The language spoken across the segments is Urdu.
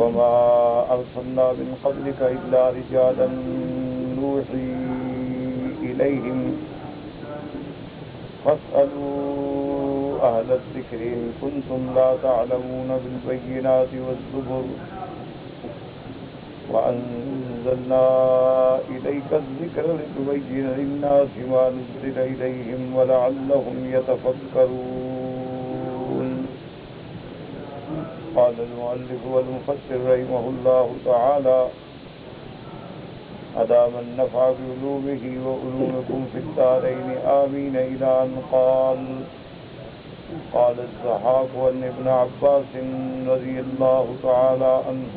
وما أرسلنا من قبلك إلا رجالا نوحي إليهم فاسألوا أهل الذكر إن كنتم لا تعلمون بالبينات والزبر وأنزلنا إليك الذكر لتبين للناس ما نزل إليهم ولعلهم يتفكرون. قال المؤلف والمفسر رحمه الله تعالى أدام النفع بعلومه وعلومكم في الدارين آمين إلى أن قال الضحاك عن ابن عباس رضي الله تعالى عنه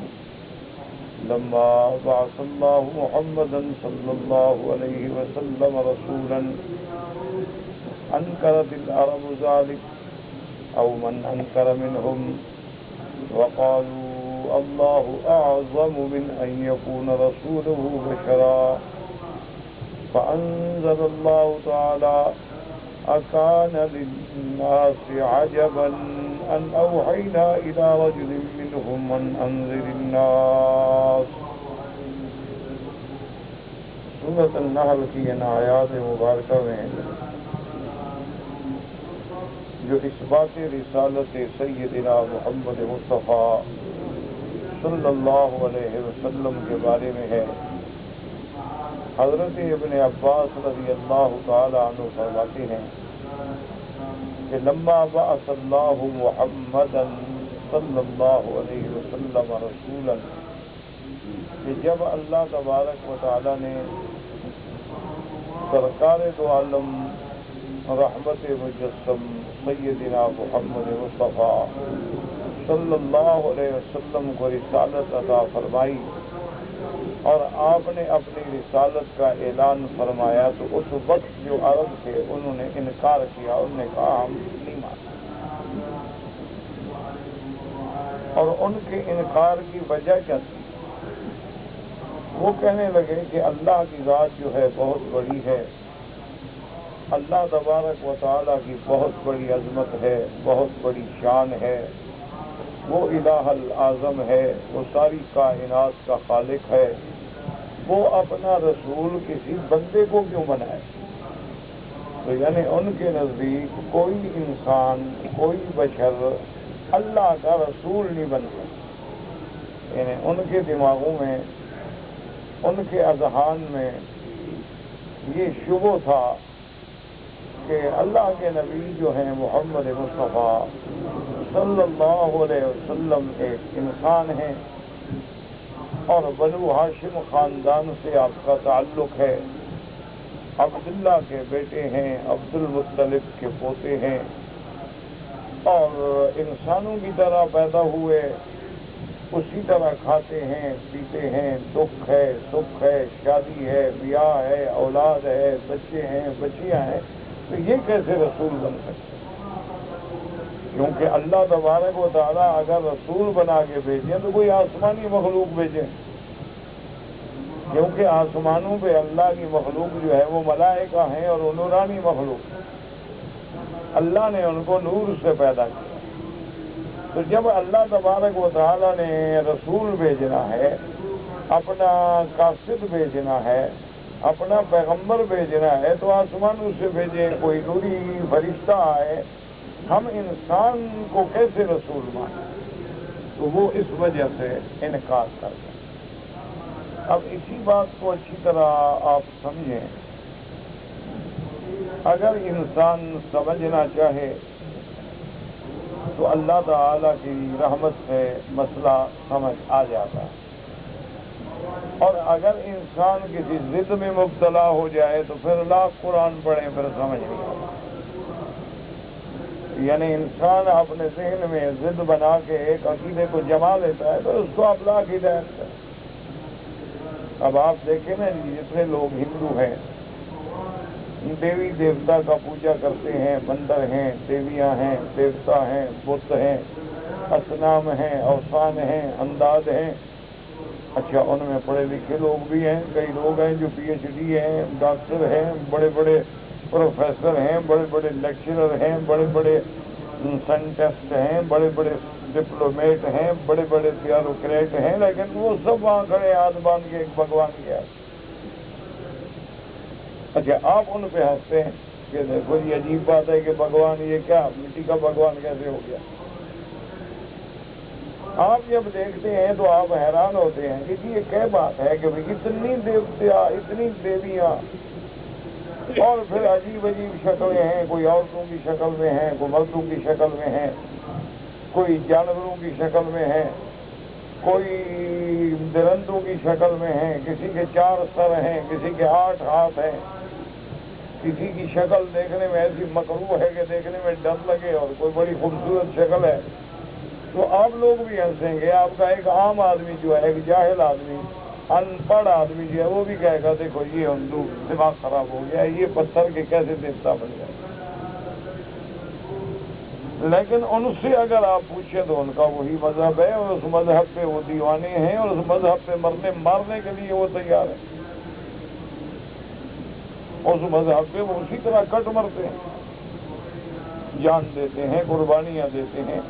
لما بعث الله محمدا صلى الله عليه وسلم رسولا أنكرت العرب ذلك أو من أنكر منهم وقالوا الله أعظم من أن يكون رسوله بشرا فأنزل الله تعالى أكان للناس عجبا أن أوحينا إلى رجل منهم أن أنذر الناس. سورۃ النحل کی ان آیات مبارکہ میں جو اس بات رسالت سیدنا محمد مصطفیٰ صلی اللہ علیہ وسلم کے بارے میں ہے، حضرت ابن عباس رضی اللہ تعالی عنہ فرماتے ہیں کہ لما بعث اللہ محمدا صلی اللہ علیہ وسلم رسولا، کہ جب اللہ تبارک و تعالی نے سرکار دو عالم رحمت مجسم سیدنا محمد مصطفیٰ صلی اللہ علیہ وسلم کو رسالت عطا فرمائی اور آپ نے اپنی رسالت کا اعلان فرمایا، تو اس وقت جو عرب تھے انہوں نے انکار کیا، انہوں نے کہا ہم نہیں مانتے، اور ان کے انکار کی وجہ کیا تھی؟ وہ کہنے لگے کہ اللہ کی ذات جو ہے بہت بڑی ہے، اللہ تبارک و تعالیٰ کی بہت بڑی عظمت ہے، بہت بڑی شان ہے، وہ الہ الاعظم ہے، وہ ساری کائنات کا خالق ہے، وہ اپنا رسول کسی بندے کو کیوں بنائے؟ تو یعنی ان کے نزدیک کوئی انسان، کوئی بشر اللہ کا رسول نہیں بن سکتا۔ یعنی ان کے دماغوں میں، ان کے اذہان میں یہ شبہ تھا کہ اللہ کے نبی جو ہیں محمد مصطفیٰ صلی اللہ علیہ وسلم ایک انسان ہیں اور بنو ہاشم خاندان سے آپ کا تعلق ہے، عبداللہ کے بیٹے ہیں، عبد المطلب کے پوتے ہیں، اور انسانوں کی طرح پیدا ہوئے، اسی طرح کھاتے ہیں، پیتے ہیں، دکھ ہے، سکھ ہے، شادی ہے، بیاہ ہے، اولاد ہے، بچے ہیں، بچیاں ہیں، تو یہ کیسے رسول بن سکتے؟ کیونکہ اللہ تبارک و تعالیٰ اگر رسول بنا کے بھیجیں تو کوئی آسمانی مخلوق بھیجیں، کیونکہ آسمانوں پہ اللہ کی مخلوق جو ہے وہ ملائکہ ہیں اور وہ نورانی مخلوق، اللہ نے ان کو نور سے پیدا کیا۔ تو جب اللہ تبارک و تعالیٰ نے رسول بھیجنا ہے، اپنا قاصد بھیجنا ہے، اپنا پیغمبر بھیجنا ہے، تو آسمانوں سے بھیجے، کوئی نوری فرشتہ آئے، ہم انسان کو کیسے رسول مانیں؟ تو وہ اس وجہ سے انکار کر گئے۔ اب اسی بات کو اچھی طرح آپ سمجھیں، اگر انسان سمجھنا چاہے تو اللہ تعالی کی رحمت سے مسئلہ سمجھ آ جاتا ہے، اور اگر انسان کسی ضد میں مبتلا ہو جائے تو پھر لاکھ قرآن پڑھیں پھر سمجھ نہیں آتا۔ یعنی انسان اپنے ذہن میں ضد بنا کے ایک عقیدے کو جما لیتا ہے تو اس کو آپ لاکھ ہدایت کریں۔ اب آپ دیکھیں نا، جتنے لوگ ہندو ہیں دیوی دیوتا کا پوجا کرتے ہیں، مندر ہیں، دیویاں ہیں، دیوتا ہیں، بت ہیں، اصنام ہیں، اوثان ہیں، انداز ہیں۔ اچھا، ان میں پڑھے لکھے لوگ بھی ہیں، کئی لوگ ہیں جو پی ایچ ڈی ہیں، ڈاکٹر ہیں، بڑے بڑے پروفیسر ہیں، بڑے بڑے لیکچرر ہیں، بڑے بڑے سائنٹسٹ ہیں، بڑے بڑے ڈپلومیٹ ہیں، بڑے بڑے بیوروکریٹ ہیں، لیکن وہ سب وہاں کھڑے ہاتھ باندھ کے ایک بھگوان کے آگے۔ اچھا آپ ان پہ ہنستے ہیں کہ دیکھو یہ عجیب بات ہے کہ بھگوان یہ کیا مٹی کا بھگوان کیسے ہو گیا؟ آپ جب دیکھتے ہیں تو آپ حیران ہوتے ہیں کہ یہ کیا بات ہے کہ اتنی دیوتیاں، اتنی دیویاں، اور پھر عجیب عجیب شکلیں ہیں، کوئی عورتوں کی شکل میں ہیں، کوئی مردوں کی شکل میں ہیں، کوئی جانوروں کی شکل میں ہیں، کوئی درندوں کی شکل میں ہیں، کسی کے 4 سر ہیں، کسی کے 8 ہاتھ ہیں، کسی کی شکل دیکھنے میں ایسی مکروہ ہے کہ دیکھنے میں ڈر لگے، اور کوئی بڑی خوبصورت شکل ہے، تو آپ لوگ بھی ہنسیں گے۔ آپ کا ایک عام آدمی جو ہے، ایک جاہل آدمی، ان پڑھ آدمی جو ہے، وہ بھی کہے گا دیکھو یہ ہندو دماغ خراب ہو گیا، یہ پتھر کے کیسے دیوتا بن گئے۔ لیکن ان سے اگر آپ پوچھیں تو ان کا وہی مذہب ہے، اور اس مذہب پہ وہ دیوانے ہیں، اور اس مذہب پہ مارنے کے لیے وہ تیار ہیں۔ اس مذہب پہ وہ اسی طرح کٹ مرتے ہیں، جان دیتے ہیں، قربانیاں دیتے ہیں،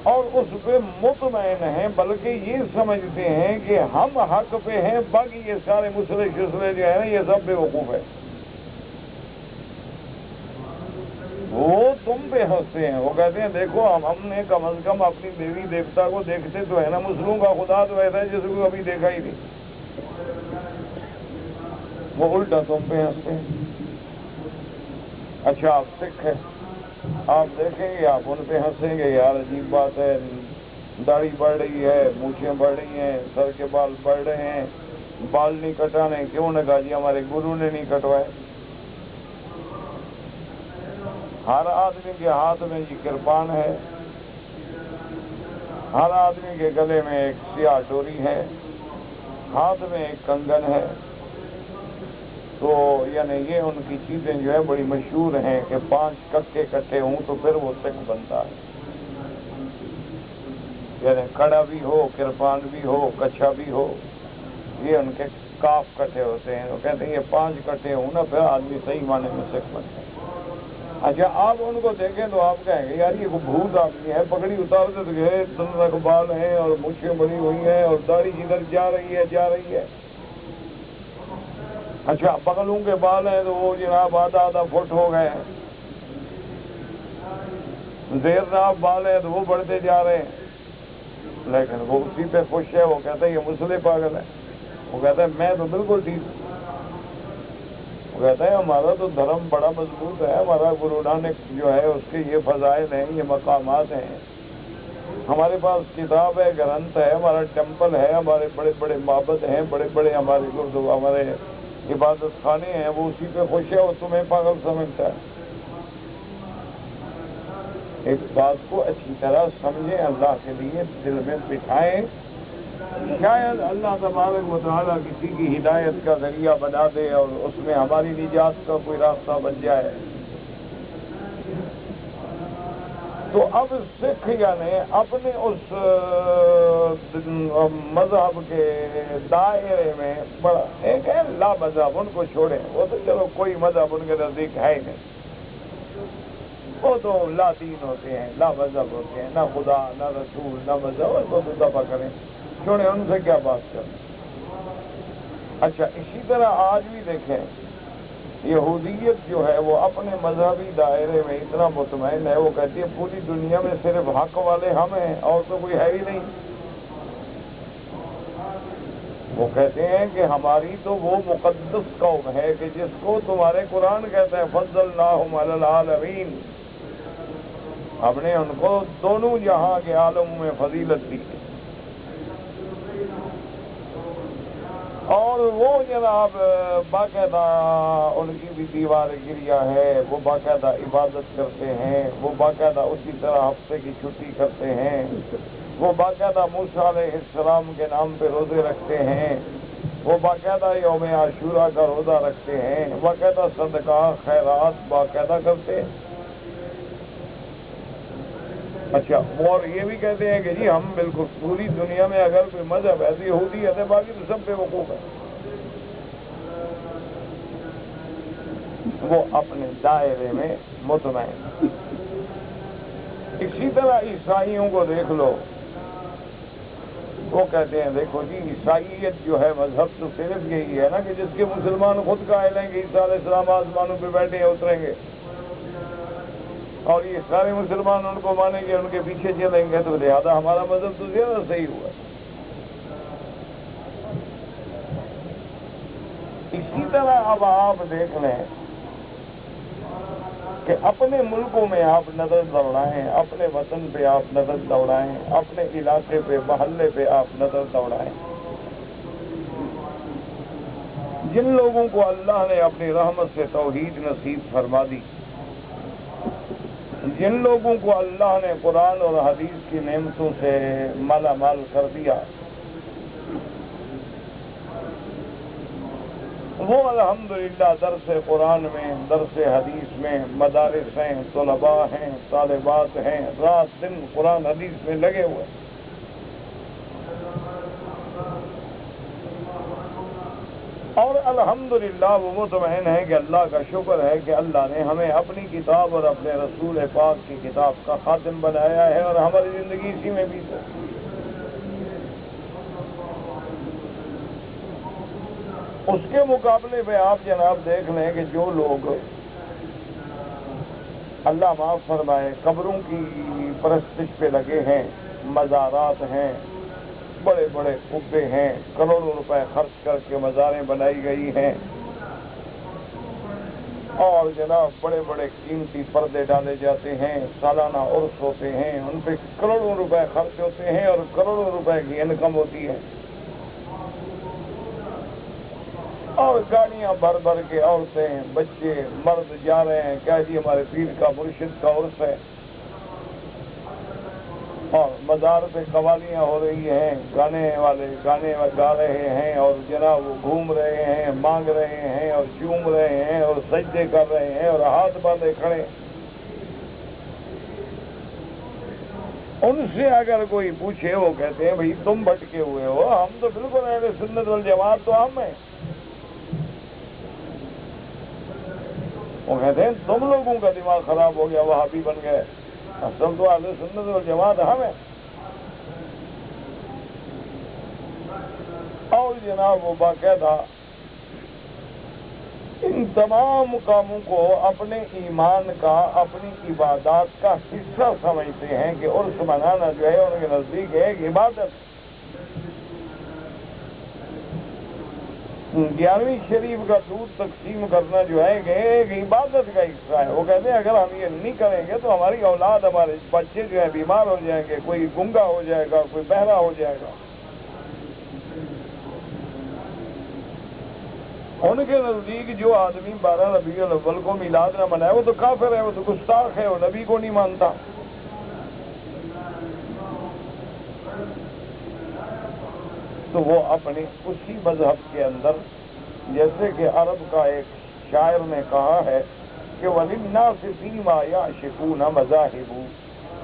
اور اس پہ مطمئن ہیں، بلکہ یہ سمجھتے ہیں کہ ہم حق پہ ہیں، باقی یہ سارے مسئلے شسلے جو ہیں یہ سب بے وقوف ہے۔ وہ تم پہ ہنستے ہیں، وہ کہتے ہیں دیکھو ہم نے کم از کم اپنی دیوی دیوتا کو دیکھتے تو ہے نا، مسلموں کا خدا تو ایسا ہے جس کو ابھی دیکھا ہی نہیں، وہ الٹا تم پہ ہنستے ہیں۔ اچھا آپ سکھ ہیں، آپ دیکھیں گے آپ ان پہ ہنسیں گے، یار عجیب بات ہے، داڑھی بڑھ رہی ہے، مونچھیں بڑھ رہی ہیں، سر کے بال بڑھ رہے ہیں، بال نہیں کٹانے، کیوں نے کہا جی ہمارے گرو نے نہیں کٹوائے۔ ہر آدمی کے ہاتھ میں یہ کرپان ہے، ہر آدمی کے گلے میں ایک سیاہ ڈوری ہے، ہاتھ میں ایک کنگن ہے، تو یعنی یہ ان کی چیزیں جو ہے بڑی مشہور ہیں کہ 5 ککے کٹے ہوں تو پھر وہ سکھ بنتا ہے، یعنی کڑا بھی ہو، کرپان بھی ہو، کچھا بھی ہو، یہ ان کے کاف کٹے ہوتے ہیں، وہ کہتے ہیں یہ 5 کٹے ہوں نا پھر آدمی صحیح معنی میں سکھ بنتا ہے۔ اچھا آپ ان کو دیکھیں تو آپ کہیں گے یار یہ وہ بھوت آدمی ہے، پگڑی اتار دے تو گئے، تن بال ہیں اور مونچھیں بنی ہوئی ہیں اور داڑھی جدھر جا رہی ہے۔ اچھا بغلوں کے بال ہیں تو وہ جناب آدھا فٹ ہو گئے ہیں، زیر ناف بال ہیں تو وہ بڑھتے جا رہے ہیں، لیکن وہ اسی پہ خوش ہے، وہ کہتا ہے یہ مسئلے پاگل ہے، وہ کہتا ہے میں تو بالکل ٹھیک ہوں، وہ کہتا ہے ہمارا تو دھرم بڑا مضبوط ہے، ہمارا گرو نانک جو ہے اس کے یہ فضائل ہیں، یہ مقامات ہیں، ہمارے پاس کتاب ہے، گرنتھ ہے، ہمارا ٹیمپل ہے، ہمارے بڑے بڑے معبد ہیں، بڑے بڑے ہمارے عبادت خانے ہیں، وہ اسی پہ خوش ہے، وہ تمہیں پاگل سمجھتا ہے۔ ایک بات کو اچھی طرح سمجھیں، اللہ کے لیے دل میں بٹھائیں، شاید اللہ تبارک و تعالیٰ کسی کی ہدایت کا ذریعہ بنا دے اور اس میں ہماری نجات کا کوئی راستہ بن جائے۔ تو اب سکھ یعنی اپنے اس مذہب کے دائرے میں بڑا ایک ہے لا مذہب، ان کو چھوڑیں، وہ تو چلو کوئی مذہب ان کے نزدیک ہے ہی نہیں، وہ تو لا دین ہوتے ہیں، لا مذہب ہوتے ہیں، نہ خدا نہ رسول نہ مذہب، ان کو تو دفع کریں، چھوڑیں، ان سے کیا بات کریں۔ اچھا اسی طرح آج بھی دیکھیں یہودیت جو ہے وہ اپنے مذہبی دائرے میں اتنا مطمئن ہے، وہ کہتی ہے پوری دنیا میں صرف حق والے ہم ہیں اور تو کوئی ہے ہی نہیں۔ وہ کہتے ہیں کہ ہماری تو وہ مقدس قوم ہے کہ جس کو تمہارے قرآن کہتا ہے فضلناہم علی العالمین، ہم نے ان کو دونوں جہاں کے عالم میں فضیلت دی ہے، اور وہ جناب باقاعدہ ان کی بھی دیوار گریا ہے، وہ باقاعدہ عبادت کرتے ہیں، وہ باقاعدہ اسی طرح ہفتے کی چھٹی کرتے ہیں، وہ باقاعدہ موسیٰ علیہ السلام کے نام پہ روزے رکھتے ہیں، وہ باقاعدہ یوم عاشوراء کا روزہ رکھتے ہیں، باقاعدہ صدقہ خیرات باقاعدہ کرتے ہیں۔ اچھا اور یہ بھی کہتے ہیں کہ جی ہم بالکل پوری دنیا میں اگر کوئی مذہب ہے تو یہودیت ہے، باقی تو سب بے وقوف ہے۔ وہ اپنے دائرے میں مطمئن، اسی طرح عیسائیوں کو دیکھ لو، وہ کہتے ہیں دیکھو جی عیسائیت جو ہے مذہب تو صرف یہی ہے نا کہ جس کے مسلمان خود قائل ہیں کہ عیسیٰ علیہ السلام آسمانوں پہ بیٹھے ہیں اتریں گے، اور یہ سارے مسلمان ان کو مانیں گے، ان کے پیچھے چلیں گے، تو لہٰذا ہمارا مذہب تو زیادہ صحیح ہوا۔ اسی طرح اب آپ دیکھ لیں کہ اپنے ملکوں میں آپ نظر دوڑائیں، اپنے وطن پہ آپ نظر دوڑائیں، اپنے علاقے پہ محلے پہ آپ نظر دوڑائیں، جن لوگوں کو اللہ نے اپنی رحمت سے توحید نصیب فرما دی، جن لوگوں کو اللہ نے قرآن اور حدیث کی نعمتوں سے مالا مال کر دیا، وہ الحمدللہ درس قرآن میں، درس حدیث میں، مدارس ہیں، طلباء ہیں، طالبات ہیں، رات دن قرآن حدیث میں لگے ہوئے، اور الحمدللہ وہ مطمئن ہے کہ اللہ کا شکر ہے کہ اللہ نے ہمیں اپنی کتاب اور اپنے رسول پاک کی کتاب کا خاتم بنایا ہے، اور ہماری زندگی اسی میں بھی ہے۔ اس کے مقابلے میں آپ جناب دیکھ لیں کہ جو لوگ اللہ معاف فرمائے قبروں کی پرستش پہ لگے ہیں، مزارات ہیں، بڑے بڑے قبے ہیں، کروڑوں روپے خرچ کر کے مزاریں بنائی گئی ہیں، اور جناب بڑے بڑے قیمتی پردے ڈالے جاتے ہیں، سالانہ عرس ہوتے ہیں، ان پہ کروڑوں روپے خرچ ہوتے ہیں اور کروڑوں روپے کی انکم ہوتی ہے، اور گاڑیاں بھر بھر کے عورتیں، بچے، مرد جا رہے ہیں، کیا جی ہمارے پیر کا مرشد کا عرس ہے، اور مزار پہ قوالیاں ہو رہی ہیں، گانے والے گانے گا رہے ہیں، اور جناب وہ گھوم رہے ہیں، مانگ رہے ہیں اور چوم رہے ہیں اور سجدے کر رہے ہیں اور ہاتھ باندھے کھڑے۔ ان سے اگر کوئی پوچھے وہ کہتے ہیں بھئی تم بھٹکے ہوئے ہو، ہم تو بالکل اہل سنت والجماعت تو ہم ہیں۔ وہ کہتے ہیں تم لوگوں کا دماغ خراب ہو گیا، وہابی بن گئے، اصل تو اہل سنت والجماعت ہم ہیں۔ اور جناب وہ باقاعدہ ان تمام کاموں کو اپنے ایمان کا، اپنی عبادات کا حصہ سمجھتے ہیں کہ عرس منانا جو ہے ان کے نزدیک ہے ایک عبادت۔ 11ویں شریف کا دودھ تقسیم کرنا جو ہے کہ ایک عبادت کا حصہ ہے۔ وہ کہتے ہیں اگر ہم یہ نہیں کریں گے تو ہماری اولاد، ہمارے بچے جو ہیں بیمار ہو جائیں گے، کوئی گنگا ہو جائے گا، کوئی بہرا ہو جائے گا۔ ان کے نزدیک جو آدمی 12 ربیع الاول کو میلاد نہ منائے وہ تو کافر ہے، وہ تو گستاخ ہے، وہ نبی کو نہیں مانتا۔ تو وہ اپنی اسی مذہب کے اندر، جیسے کہ عرب کا ایک شاعر نے کہا ہے کہ وَلِلنَّاسِ فِيمَا يَعْشِقُونَ مَذَاهِبُ،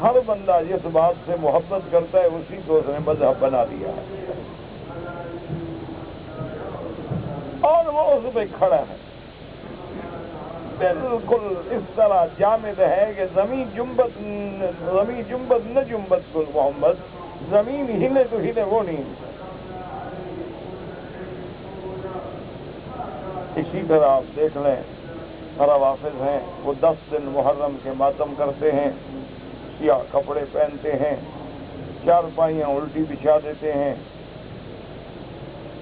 ہر بندہ جس بات سے محبت کرتا ہے اسی کو اس نے مذہب بنا دیا ہے، اور وہ اس پہ کھڑا ہے، بالکل اس طرح جامد ہے کہ زمین جنبت نہ جنبت گل محمد، زمین ہلے تو ہلے وہ نہیں۔ اسی طرح آپ دیکھ لیں روافض ہیں، وہ 10 دن محرم کے ماتم کرتے ہیں، سیاہ کپڑے پہنتے ہیں، چارپائیاں الٹی بچھا دیتے ہیں،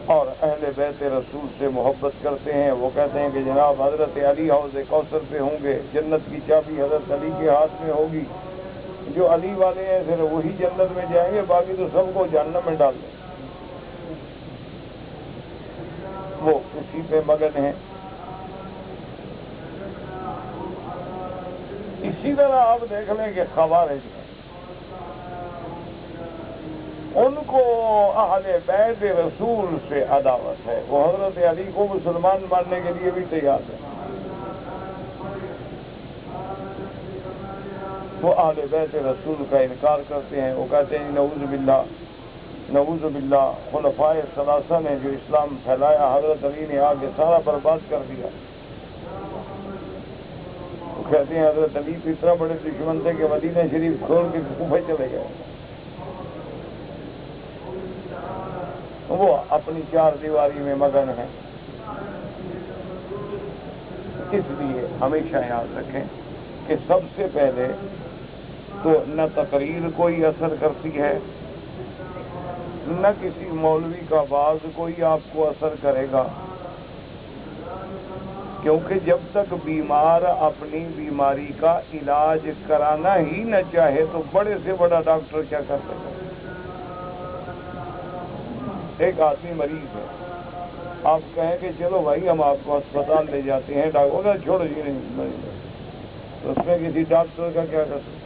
اور اہل بیت رسول سے محبت کرتے ہیں۔ وہ کہتے ہیں کہ جناب حضرت علی حوض کوثر پہ ہوں گے، جنت کی چابی حضرت علی کے ہاتھ میں ہوگی، جو علی والے ہیں پھر وہی جنت میں جائیں گے، باقی تو سب کو جہنم میں ڈال دیں۔ وہ اسی پہ مگن ہیں۔ اسی طرح آپ دیکھ لیں کہ خوارج ہیں، ان کو اہل بیت رسول سے عداوت ہے، وہ حضرت علی کو مسلمان ماننے کے لیے بھی تیار ہے، وہ اہل بیت رسول کا انکار کرتے ہیں۔ وہ کہتے ہیں نعوذ باللہ نعوذ باللہ، خلفائے ثلاثہ نے جو اسلام پھیلایا حضرت علی نے آگے سارا برباد کر دیا۔ وہ کہتے ہیں حضرت علی اتنا بڑے دشمن تھے کہ مدینہ شریف چھوڑ کے کوفہ چلے گئے. وہ اپنی چار دیواری میں مگن ہیں. اس لیے ہمیشہ یاد رکھیں کہ سب سے پہلے تو نہ تقریر کوئی اثر کرتی ہے، نہ کسی مولوی کا باز کوئی آپ کو اثر کرے گا، کیونکہ جب تک بیمار اپنی بیماری کا علاج کرانا ہی نہ چاہے تو بڑے سے بڑا ڈاکٹر کیا کر سکتا ہے. ایک آدمی مریض ہے، آپ کہیں کہ چلو بھائی ہم آپ کو اسپتال لے جاتے ہیں، ڈاکٹر چھوڑو جی نہیں مریض ہے، تو اس میں کسی ڈاکٹر کا کیا کر سکتے.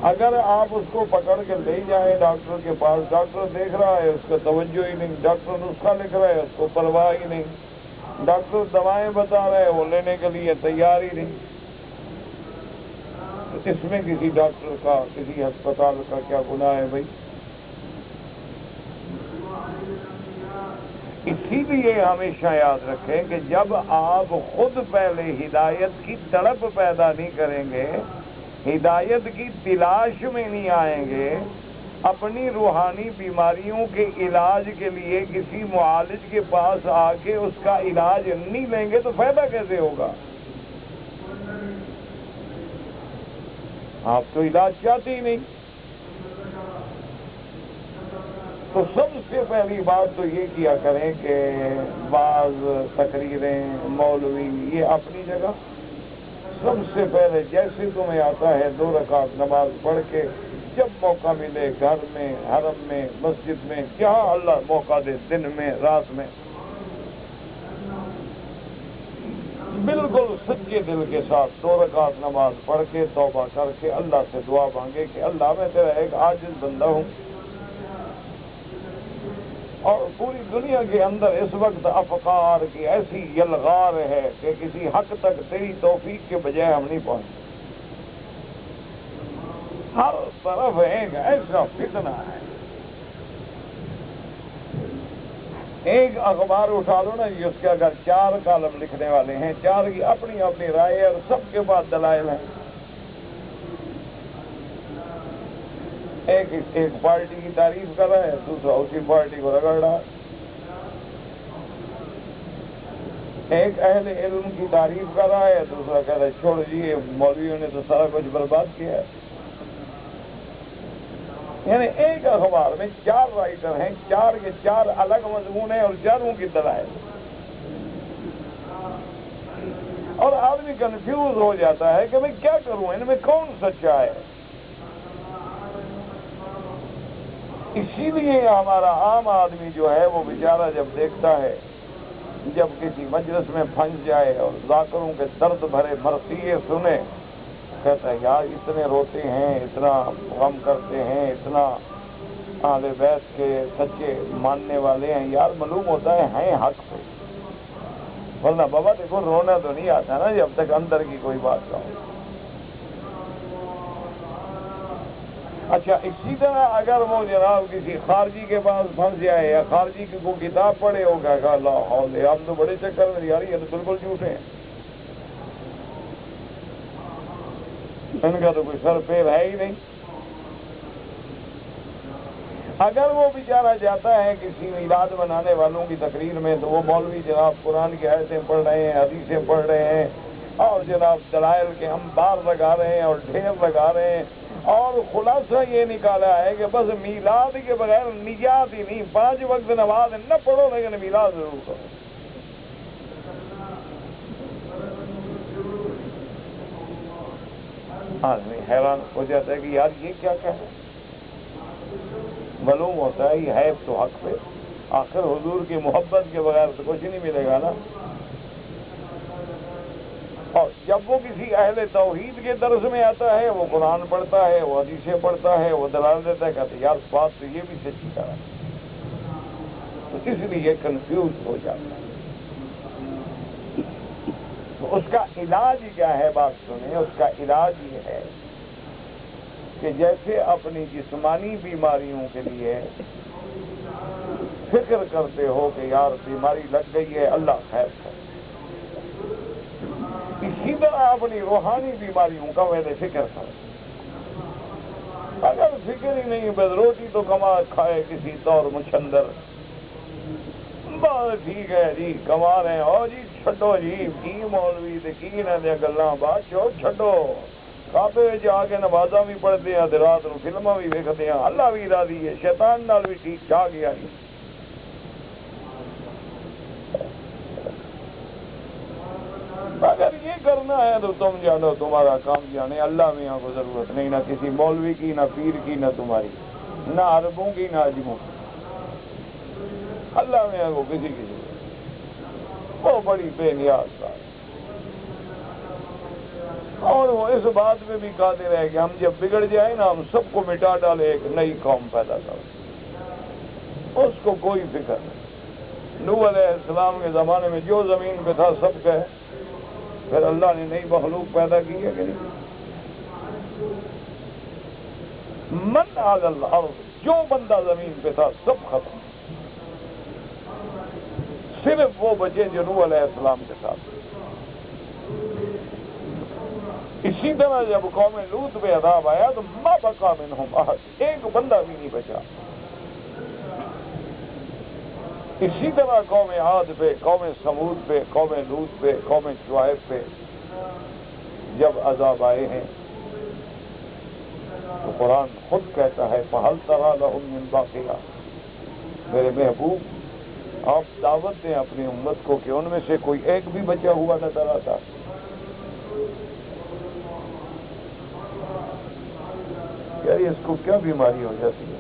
اگر آپ اس کو پکڑ کے لے جائیں ڈاکٹر کے پاس، ڈاکٹر دیکھ رہا ہے اس کا توجہ ہی نہیں، ڈاکٹر نسخہ لکھ رہا ہے اس کو پرواہ ہی نہیں، ڈاکٹر دوائیں بتا رہے ہیں وہ لینے کے لیے تیار ہی نہیں، تو اس میں کسی ڈاکٹر کا کسی ہسپتال کا کیا گناہ ہے بھائی. اسی لیے ہمیشہ یاد رکھیں کہ جب آپ خود پہلے ہدایت کی تڑپ پیدا نہیں کریں گے، ہدایت کی تلاش میں نہیں آئیں گے، اپنی روحانی بیماریوں کے علاج کے لیے کسی معالج کے پاس آ کے اس کا علاج نہیں لیں گے تو فائدہ کیسے ہوگا؟ آپ تو علاج چاہتے ہی نہیں. تو سب سے پہلی بات تو یہ کیا کریں کہ بعض تقریریں مولوی یہ اپنی جگہ، سب سے پہلے جیسے تمہیں آتا ہے 2 رکعت نماز پڑھ کے جب موقع ملے گھر میں، حرم میں، مسجد میں، جہاں اللہ موقع دے، دن میں، رات میں، بالکل سچے دل کے ساتھ 2 رکعت نماز پڑھ کے توبہ کر کے اللہ سے دعا مانگے کہ اللہ میں تیرا ایک عاجز بندہ ہوں، اور پوری دنیا کے اندر اس وقت افکار کی ایسی یلغار ہے کہ کسی حق تک تیری توفیق کے بجائے ہم نہیں پہنچے. ہر طرف ایک ایسا فتنہ ہے. ایک اخبار اٹھا لو نا جی، اس کے اگر 4 کالم لکھنے والے ہیں، 4 کی اپنی اپنی رائے اور سب کے پاس دلائل ہیں. ایک پارٹی کی تعریف کر رہا ہے، دوسرا اسی پارٹی کو رگڑ رہا ہے. ایک اہل علم کی تعریف کر رہا ہے، دوسرا کہہ رہا ہے چھوڑ جی مولویوں نے تو سارا کچھ برباد کیا ہے. یعنی ایک اخبار میں 4 رائٹر ہیں، 4 کے 4 الگ مضمون ہیں اور چاروں کی دلائل، اور آدمی کنفیوز ہو جاتا ہے کہ میں کیا کروں، ان میں کون سچا ہے. اسی لیے ہمارا عام آدمی جو ہے وہ بیچارہ جب دیکھتا ہے، جب کسی مجلس میں پھنس جائے اور ذاکروں کے درد بھرے مرثیے سنے، کہتا ہے یار اتنے روتے ہیں، اتنا غم کرتے ہیں، اتنا اہل بیت کے سچے ماننے والے ہیں، یار معلوم ہوتا ہے ہیں حق پہ. ورنہ بابا دیکھو رونا تو نہیں آتا نا جب تک اندر کی کوئی بات نہ ہو. اچھا اسی طرح اگر وہ جناب کسی خارجی کے پاس پھنس جائے یا خارجی کی کوئی کتاب پڑھے ہو کہ اللہ حول، ہم تو بڑے چکر میں یار یہ تو بالکل جھوٹے ہیں، ان کا تو کوئی سر پیر ہے ہی نہیں. اگر وہ بیچارہ جاتا ہے کسی میلاد منانے والوں کی تقریر میں تو وہ مولوی جناب قرآن کی آیتیں پڑھ رہے ہیں، حدیثیں پڑھ رہے ہیں، اور جناب دلائل کے انبار لگا رہے ہیں اور ڈھیر لگا رہے ہیں، اور خلاصہ یہ نکالا ہے کہ بس میلاد کے بغیر نجات ہی نہیں، 5 وقت نماز نہ پڑھو لیکن میلاد ضرور کرو. آدمی حیران ہو جاتا ہے کہ یار یہ کیا ہے. معلوم ہوتا ہے یہ ہے تو حق پہ، آخر حضور کی محبت کے بغیر تو کچھ نہیں ملے گا نا. اور جب وہ کسی اہل توحید کے درس میں آتا ہے وہ قرآن پڑھتا ہے، وہ حدیثیں پڑھتا ہے، وہ دلائل دیتا ہے، کہتے یار بات تو یہ بھی سچی کرا، تو اس لیے کنفیوز ہو جاتا ہے. تو اس کا علاج کیا ہے؟ بات سنیں، اس کا علاج یہ ہے کہ جیسے اپنی جسمانی بیماریوں کے لیے فکر کرتے ہو کہ یار بیماری لگ گئی ہے، اللہ خیر کرے، اسی طرح اپنی روحانی بیماریوں کا ویسے فکر کرے. اگر فکر ہی نہیں بس روٹی تو کما کھائے کسی طور مچھندر، بات ٹھیک ہے جی کما رہے ہیں، اور جی چھڈو جی کی مولوی تے کی نہ دیا گلاں بات چھڈو. کعبے جا کے نمازاں بھی پڑھتے ہیں، رات نو فلماں بھی ویکھتے ہیں، اللہ بھی راضی ہے، شیطان نال بھی ٹھیک ٹھاک گیا جی. اگر یہ کرنا ہے تو تم جانو تمہارا کام جانے، اللہ میاں کو ضرورت نہیں، نہ کسی مولوی کی، نہ پیر کی، نہ تمہاری، نہ عربوں کی، نہ عجموں کی. اللہ میاں کو کسی کی ضرورت، وہ بڑی بے نیاز بات. اور وہ اس بات میں بھی قادر ہے کہ ہم جب بگڑ جائیں نا ہم سب کو مٹا ڈالے، ایک نئی قوم پیدا کرے، اس کو کوئی فکر نہیں. نوح علیہ السلام کے زمانے میں جو زمین پہ تھا سب کا ہے، پھر اللہ نے نئی مخلوق پیدا کی ہے کہ نہیں. من علی الارض، جو بندہ زمین پہ تھا سب ختم، صرف وہ بچے جو نوح علیہ السلام کے ساتھ. اسی طرح جب قوم لوط پہ عذاب آیا تو ما بقا منہم احد، ایک بندہ بھی نہیں بچا. اسی طرح قوم عاد پہ، قوم سمود پہ، قوم لوط پہ، قوم شعیب پہ جب عذاب آئے ہیں تو قرآن خود کہتا ہے فَهَلْ تَرَىٰ لَهُم مِّن بَاقِيَةٍ، میرے محبوب آپ دعوت دیں اپنی امت کو کہ ان میں سے کوئی ایک بھی بچا ہوا نظر آتا. یار اس کو کیا بیماری ہو جاتی ہے.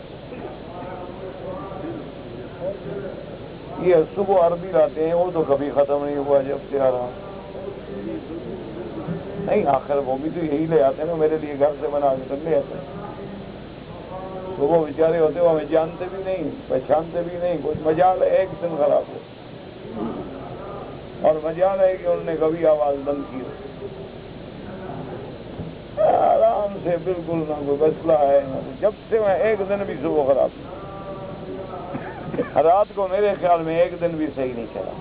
یہ صبح عربی لاتے ہیں، وہ تو کبھی ختم نہیں ہوا جب سے آ رہا. نہیں آخر وہ بھی تو یہی لے آتے ہیں نا، میرے لیے گھر سے بنا کے لے آتے ہیں. تو وہ بیچارے ہوتے وہ ہمیں جانتے بھی نہیں، پہچانتے بھی نہیں، کچھ مجال ہے ایک دن خراب ہو، اور مجال ہے کہ انہوں نے کبھی آواز بند کی ہو. آرام سے بالکل نہ کوئی مسئلہ ہے نہ، جب سے میں ایک دن بھی صبح خراب، رات کو میرے خیال میں ایک دن بھی صحیح نہیں چلا.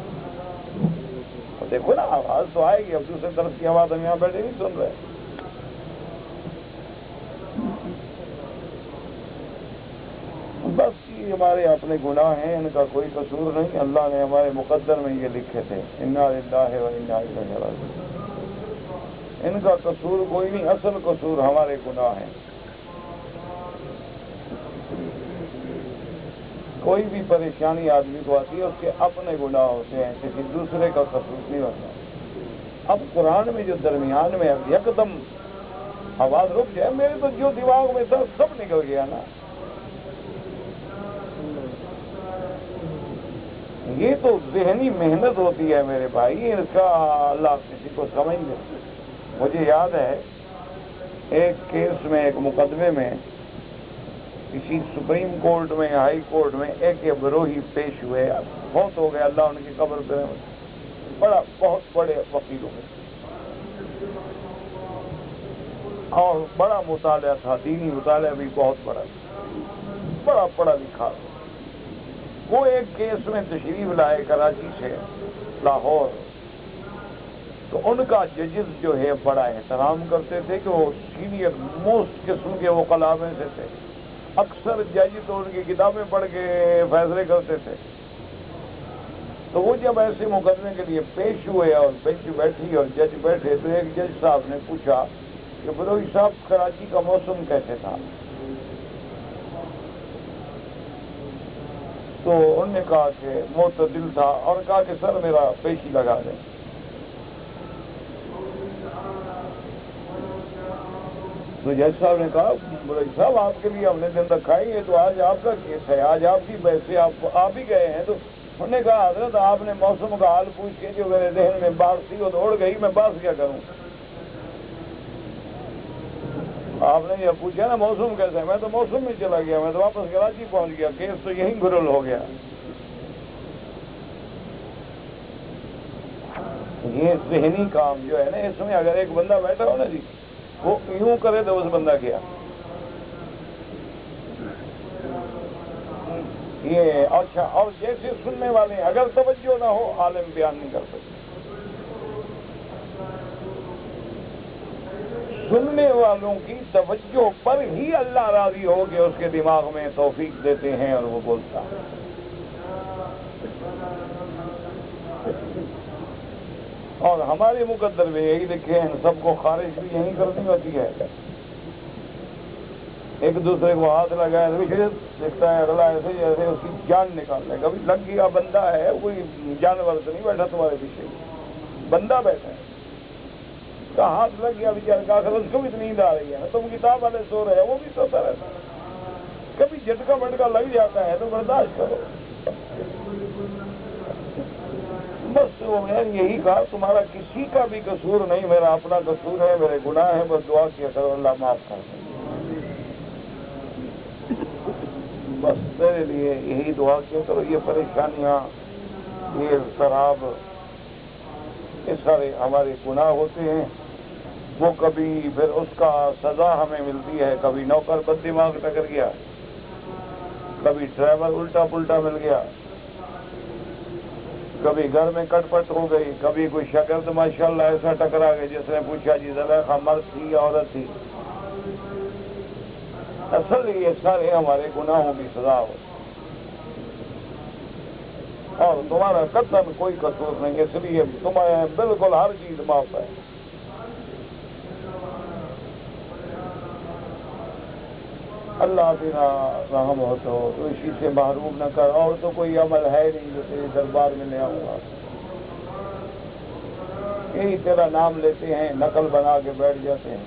دیکھو نا آواز تو آئے گی، اب دوسرے طرف کی آواز ہم یہاں بیٹھے نہیں سن رہے. بس یہ ہمارے اپنے گناہ ہیں، ان کا کوئی قصور نہیں. اللہ نے ہمارے مقدر میں یہ لکھے تھے انا للہ و انا الیہ راجعون. ان کا قصور کوئی نہیں، اصل قصور ہمارے گناہ ہیں. کوئی بھی پریشانی آدمی کو آتی ہے اس کے اپنے گناہ ہوتے ہیں، کسی دوسرے کا قصور نہیں ہوتا. اب قرآن میں جو درمیان میں اب یکدم آواز رک جائے، میرے تو جو دماغ میں تھا سب نکل گیا نا. یہ تو ذہنی محنت ہوتی ہے میرے بھائی، اس کا اللہ کسی کو سمجھ لے. مجھے یاد ہے ایک کیس میں، ایک مقدمے میں کسی سپریم کورٹ میں، ہائی کورٹ میں ایک بروہی پیش ہوئے، بہت ہو گئے، اللہ ان کی قبر پہ بہت بڑے وکیل ہوئے، اور بڑا مطالعہ تھا، دینی مطالعہ بھی بہت بڑا پڑھا لکھا. وہ ایک کیس میں تشریف لائے کراچی سے لاہور، تو ان کا ججز جو ہے بڑا احترام کرتے تھے کہ وہ سینئر موسٹ قسم کے وہ کلامے سے تھے. اکثر جج تو ان کی کتابیں پڑھ کے فیصلے کرتے تھے. تو وہ جب ایسے مقدمے کے لیے پیش ہوئے اور بینچ بیٹھی اور جج بیٹھے، تو ایک جج صاحب نے پوچھا کہ بروہی صاحب کراچی کا موسم کیسے تھا؟ تو انہوں نے کہا کہ معتدل تھا، اور کہا کہ سر میرا پیشی لگا دیں. تو جج صاحب نے کہا بروہی صاحب آپ کے لیے ہم نے دن رکھا ہے، یہ تو آج آپ کا کیس ہے، آج آپ کی بحث سے آپ ہی گئے ہیں. تو انہوں نے کہا حضرت آپ نے موسم کا حال پوچھ کے جو میرے ذہن میں بات تھی وہ تو اڑ گئی، میں بات کیا کروں. آپ نے یہ پوچھا نا موسم کیسا ہے، میں تو موسم میں چلا گیا، میں تو واپس کراچی پہنچ گیا، کیس تو یہیں گرل ہو گیا. یہ ذہنی کام جو ہے نا، اس میں اگر ایک بندہ بیٹھا ہو نا جی، وہ یوں کرے تو اس بندہ کیا یہ. اچھا، اور جیسے سننے والے اگر توجہ نہ ہو عالم بیان نہیں کر سکتے. سننے والوں کی توجہ پر ہی اللہ راضی ہو کے اس کے دماغ میں توفیق دیتے ہیں اور وہ بولتا ہے۔ اور ہمارے مقدر میں یہی لکھے ہیں، سب کو خارج بھی یہی کرنی ہوتی ہے۔ ایک دوسرے کو ہاتھ لگائے لکھتا ہے اگلا ایسے جیسے اس کی جان نکالنے، کبھی لگ گیا بندہ ہے، کوئی جانور تو نہیں بیٹھا تمہارے پیچھے، بندہ بیٹھا ہے، اس کا ہاتھ لگ گیا بیچارے کا، اس کو بھی نیند آ رہی ہے، تم کتاب والے سو رہے وہ بھی سوتا رہتا ہے، کبھی جھٹکا بٹکا لگ جاتا ہے تو برداشت کرو۔ بس وہ میں نے یہی کہا تمہارا کسی کا بھی قصور نہیں، میرا اپنا قصور ہے، میرے گناہ ہیں، بس دعا کیا کرو اللہ معاف کر دے۔ بس میرے لیے یہی دعا کیا کرو، یہ پریشانیاں، یہ اضطراب، یہ سارے ہمارے گناہ ہوتے ہیں، وہ کبھی پھر اس کا سزا ہمیں ملتی ہے، کبھی نوکر بد دماغ ٹکر گیا، کبھی ڈرائیور الٹا پلٹا مل گیا، کبھی گھر میں کٹ پٹ ہو گئی، کبھی کوئی شاگرد ماشاءاللہ ایسا ٹکرا گیا جس نے پوچھا جی زلیخا مرد تھی یا عورت تھی۔ اصل یہ سارے ہمارے گناہوں کی سزا ہو، اور تمہارا قطعاً کوئی قصور نہیں، اس لیے تمہارے بالکل ہر چیز معاف ہے۔ اللہ تیرا رحم ہو تو اسی سے محروم نہ کر، اور تو کوئی عمل ہے نہیں جو تیرے دربار میں لے آؤں گا، یہی تیرا نام لیتے ہیں، نقل بنا کے بیٹھ جاتے ہیں۔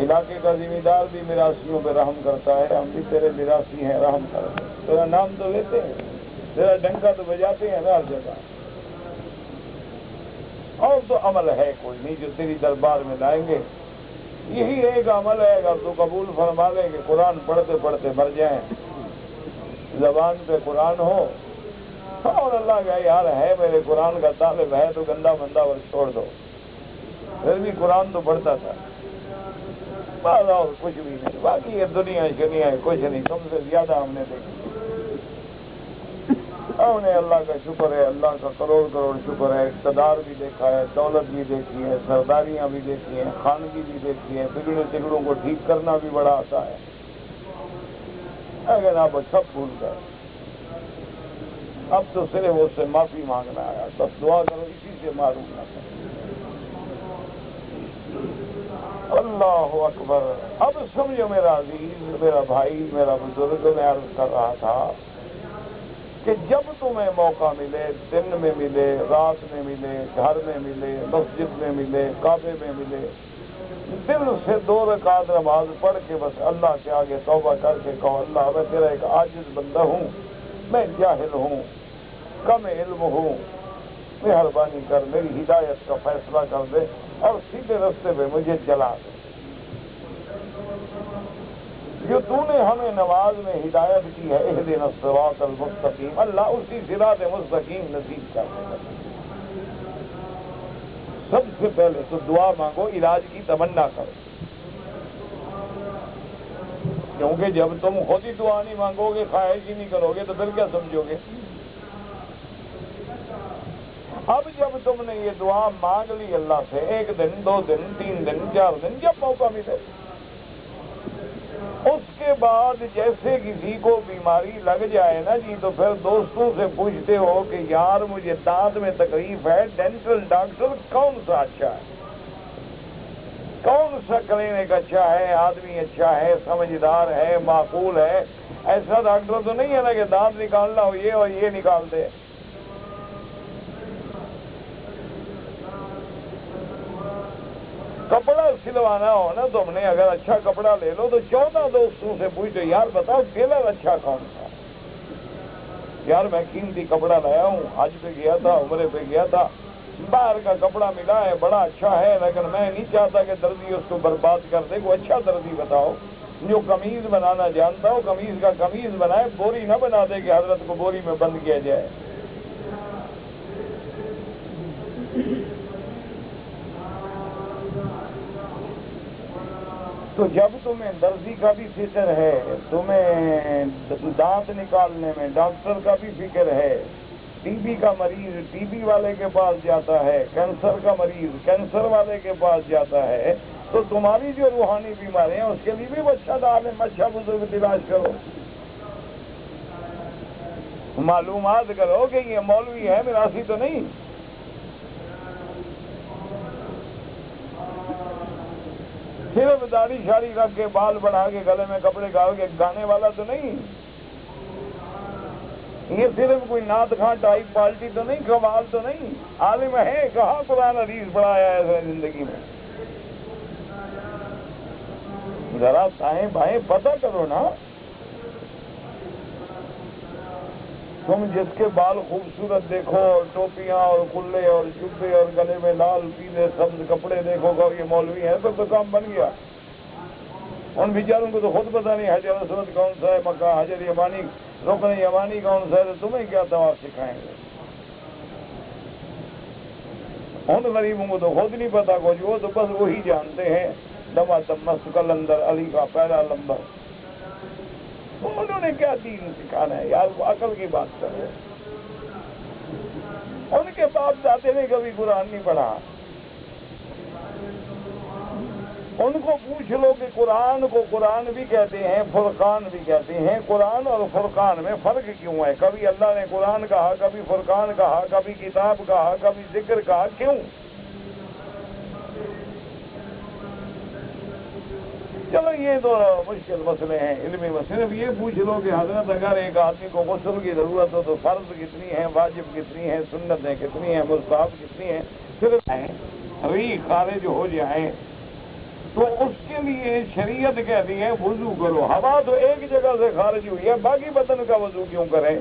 علاقے کا ذمہ دار بھی میراثیوں پہ رحم کرتا ہے، ہم بھی تیرے میراثی ہیں، رحم کر، تیرا نام تو لیتے ہیں، تیرا ڈنکا تو بجاتے ہیں ہر جگہ، اور تو عمل ہے کوئی نہیں جو تیری دربار میں لائیں گے۔ یہی ایک عمل ہے، اگر تو قبول فرما لے کہ قرآن پڑھتے پڑھتے مر جائیں، زبان پہ قرآن ہو، اور اللہ کا یار ہے میرے قرآن کا طالب ہے تو گندا بندہ ور چھوڑ دو، پھر بھی قرآن تو پڑھتا تھا، بس اور کچھ بھی نہیں، باقی یہ دنیا شنیا ہے کچھ نہیں، تم سے زیادہ ہم نے دیکھی، ہم نے اللہ کا شکر ہے، اللہ کا کروڑ کروڑ شکر ہے، اقتدار بھی دیکھا ہے، دولت بھی دیکھی ہے، سرداریاں بھی دیکھی ہیں، خانگی بھی دیکھی ہے، بگڑے تگڑوں کو ٹھیک کرنا بھی بڑا آتا ہے، لیکن آپ سب بھول گئے، اب تو صرف اس سے معافی مانگنا ہے، بس دعا کرو اسی سے معروف نہ کرو۔ اللہ اکبر۔ اب سمجھو میرا عزیز، میرا بھائی، میرا بزرگ، میں عرض کر رہا تھا کہ جب تمہیں موقع ملے، دن میں ملے، رات میں ملے، گھر میں ملے، مسجد میں ملے، کعبے میں ملے، دل سے 2 رکعت نماز پڑھ کے بس اللہ کے آگے توبہ کر کے کہو اللہ میں تیرا ایک عاجز بندہ ہوں، میں جاہل ہوں، کم علم ہوں، مہربانی کر میری ہدایت کا فیصلہ کر دے اور سیدھے راستے پہ مجھے چلا دے۔ جو تو نے ہمیں نماز میں ہدایت کی ہے، اہدنا الصراط المستقیم، اللہ اسی صراط مستقیم نصیب کر دے۔ سب سے پہلے تو دعا مانگو، علاج کی تمنا کرو، کیونکہ جب تم خود ہی دعا نہیں مانگو گے، خواہش ہی نہیں کرو گے تو پھر کیا سمجھو گے؟ اب جب تم نے یہ دعا مانگ لی اللہ سے، 1 دن 2 دن 3 دن 4 دن جب موقع ملے، اس کے بعد جیسے کسی کو بیماری لگ جائے نا جی، تو پھر دوستوں سے پوچھتے ہو کہ یار مجھے دانت میں تکلیف ہے، ڈینٹل ڈاکٹر کون سا اچھا ہے، کون سا کلینک اچھا ہے، آدمی اچھا ہے، سمجھدار ہے، معقول ہے، ایسا ڈاکٹر تو نہیں ہے نا کہ دانت نکالنا ہو یہ اور یہ نکال دے۔ کپڑا سلوانا ہو نا تم نے، اگر اچھا کپڑا لے لو تو 14 دوستوں سے پوچھو یار بتاؤ ٹیلر اچھا کون سا، یار میں قیمتی کپڑا لایا ہوں، حج پہ گیا تھا، عمرے پہ گیا تھا، باہر کا کپڑا ملا ہے، بڑا اچھا ہے، لیکن میں نہیں چاہتا کہ دردی اس کو برباد کر دے، کوئی اچھا دردی بتاؤ جو قمیض بنانا جانتا ہو، قمیض کا قمیض بنائے، بوری نہ بنا دے کہ حضرت کو بوری میں بند کیا جائے۔ تو جب تمہیں درزی کا بھی فکر ہے، تمہیں دانت نکالنے میں ڈاکٹر کا بھی فکر ہے، ٹی بی کا مریض ٹی بی والے کے پاس جاتا ہے، کینسر کا مریض کینسر والے کے پاس جاتا ہے، تو تمہاری جو روحانی بیماری ہیں اس کے لیے بھی وہ اچھا عالم اچھا بزرگ تلاش کرو، معلومات کرو کہ یہ مولوی ہے میراثی تو نہیں، صرف داڑھی شاڑی رکھ کے بال بڑھا کے گلے میں کپڑے ڈال کے گانے والا تو نہیں، یہ صرف کوئی نعت خواں ٹائپ پارٹی تو نہیں، قوال تو نہیں، عالم ہے، کہاں قرآن حدیث پڑھایا ہے زندگی میں؟ ذرا دائیں بائیں پتہ کرو نا۔ تم جس کے بال خوبصورت دیکھو اور ٹوپیاں اور کلے اور جبے اور گلے میں لال پیلے سبز کپڑے دیکھو گا یہ مولوی ہے تو کام بن گیا۔ ان بیچاروں کو تو خود پتہ نہیں حجر اسود کون سا ہے، مکہ حجر یمانی رکن یمانی کون سا ہے، تو تمہیں کیا طواف سکھائیں گے؟ ان غریبوں کو تو خود نہیں پتا کچھ، وہ تو بس وہی جانتے ہیں دما تمس کلندر علی کا پہلا لمبر۔ انہوں نے کیا دین سکھانا ہے یار؟ وہ عقل کی بات کر رہے، ان کے باپ دادے نے کبھی قرآن نہیں پڑھا۔ ان کو پوچھ لو کہ قرآن کو قرآن بھی کہتے ہیں فرقان بھی کہتے ہیں، قرآن اور فرقان میں فرق کیوں ہے؟ کبھی اللہ نے قرآن کہا، کبھی فرقان کہا، کبھی کتاب کہا، کبھی ذکر کہا، کیوں؟ چلو یہ تو مشکل مسئلے ہیں علمی مسئلے، صرف یہ پوچھ لو کہ حضرت اگر ایک آدمی کو غسل کی ضرورت ہو تو فرض کتنی ہے، واجب کتنی ہے، سنتیں کتنی ہیں، مستحب کتنی ہیں، صرف ریح خارج ہو جائیں تو اس کے لیے شریعت کہتی ہے وضو کرو۔ ہوا تو ایک جگہ سے خارج ہوئی ہے، باقی بدن کا وضو کیوں کریں؟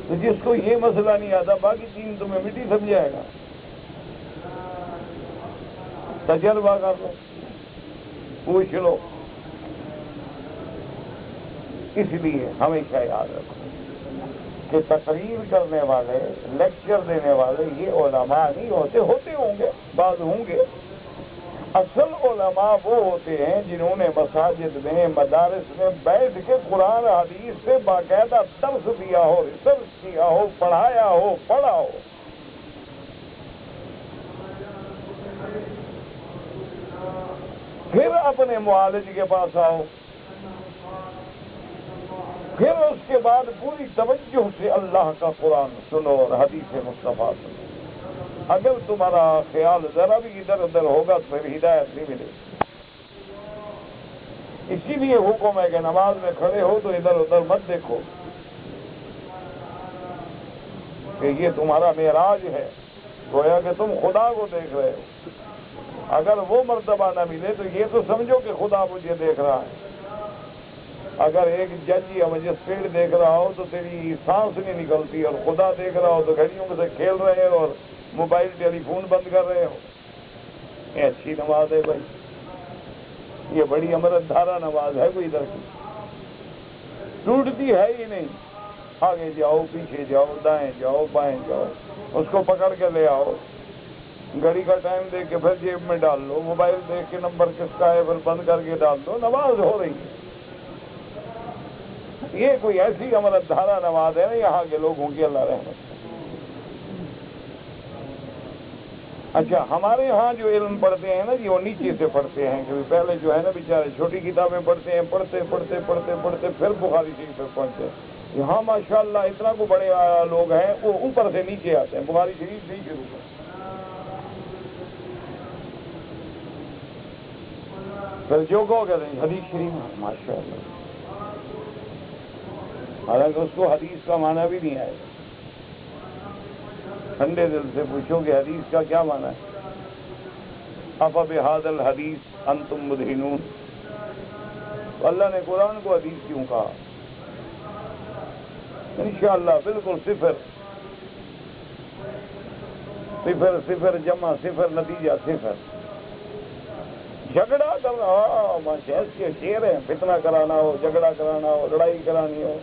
تو جس کو یہ مسئلہ نہیں آتا باقی تین تمہیں مٹی سمجھائے گا۔ تجربہ کر لو، پوچھ لو۔ اس لیے ہمیشہ یاد رکھو کہ تقریر کرنے والے، لیکچر دینے والے یہ علماء نہیں ہوتے، ہوتے ہوں گے، بعض ہوں گے۔ اصل علماء وہ ہوتے ہیں جنہوں نے مساجد میں، مدارس میں بیٹھ کے قرآن حدیث سے باقاعدہ درس دیا ہو، ریسرچ کیا ہو، پڑھایا ہو، پڑھا ہو۔ پھر اپنے معالج کے پاس آؤ، پھر اس کے بعد پوری توجہ سے اللہ کا قرآن سنو اور حدیث مصطفیٰ سنو۔ اگر تمہارا خیال ذرا بھی ادھر ادھر ہوگا تو پھر ہدایت نہیں ملے گی۔ اسی لیے حکم ہے کہ نماز میں کھڑے ہو تو ادھر ادھر مت دیکھو کہ یہ تمہارا معراج ہے، گویا کہ تم خدا کو دیکھ رہے ہو۔ اگر وہ مرتبہ نہ ملے تو یہ تو سمجھو کہ خدا مجھے دیکھ رہا ہے۔ اگر ایک جج یا مجسٹریٹ دیکھ رہا ہو تو تیری سانس نہیں نکلتی، اور خدا دیکھ رہا ہو تو گھڑیوں سے کھیل رہے ہو اور موبائل ٹیلی فون بند کر رہے ہو۔ یہ اچھی نماز ہے بھائی، یہ بڑی امرت دھارا نماز ہے کوئی ادھر کی، ٹوٹتی ہے ہی نہیں۔ آگے جاؤ، پیچھے جاؤ، دائیں جاؤ، بائیں جاؤ، اس کو پکڑ کے لے آؤ، گھڑی کا ٹائم دیکھ کے پھر جیب میں ڈال لو، موبائل دیکھ کے نمبر کس کا ہے پھر بند کر کے ڈال دو، نماز ہو رہی ہے۔ یہ کوئی ایسی امرت دھارا نماز ہے نا یہاں کے لوگوں کی، اللہ رحمت۔ اچھا، ہمارے ہاں جو علم پڑھتے ہیں نا جی وہ نیچے سے پڑھتے ہیں، کیونکہ پہلے جو ہے نا بیچارے چھوٹی کتابیں پڑھتے ہیں، پڑھتے پڑھتے پڑھتے پڑھتے پھر بخاری شریف پہ پڑھتے ہیں۔ یہاں ماشاءاللہ اتنا کو بڑے لوگ ہیں وہ اوپر سے نیچے آتے ہیں، بخاری شریف سے ہی شروع کرتے ہیں، پھر جو کہو کہتے ہیں حدیث شریف ماشاءاللہ، حالانکہ اس کو حدیث کا معنی بھی نہیں آئے گا۔ ٹھنڈے دل سے پوچھو کہ حدیث کا کیا معنی ہے؟ افبہذا الحدیث انتم مدہنون، تو اللہ نے قرآن کو حدیث کیوں کہا؟ انشاءاللہ بالکل صفر صفر صفر جمع صفر نتیجہ صفر۔ جھگڑا کرنا شہد کے شیر ہیں، فتنہ کرانا ہو، جھگڑا کرانا ہو، لڑائی کرانی ہو،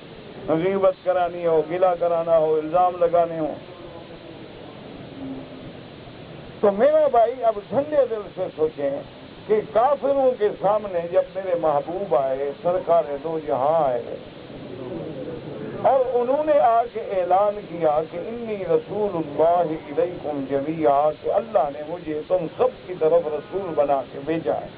غیبت کرانی ہو، گلہ کرانا ہو، الزام لگانے ہو۔ تو میرا بھائی اب ٹھنڈے دل سے سوچیں کہ کافروں کے سامنے جب میرے محبوب آئے، سرکار دو جہاں آئے، اور انہوں نے آ کے اعلان کیا کہ انی رسول اللہ الیکم جمیعا، کہ اللہ نے مجھے تم سب کی طرف رسول بنا کے بھیجا ہے۔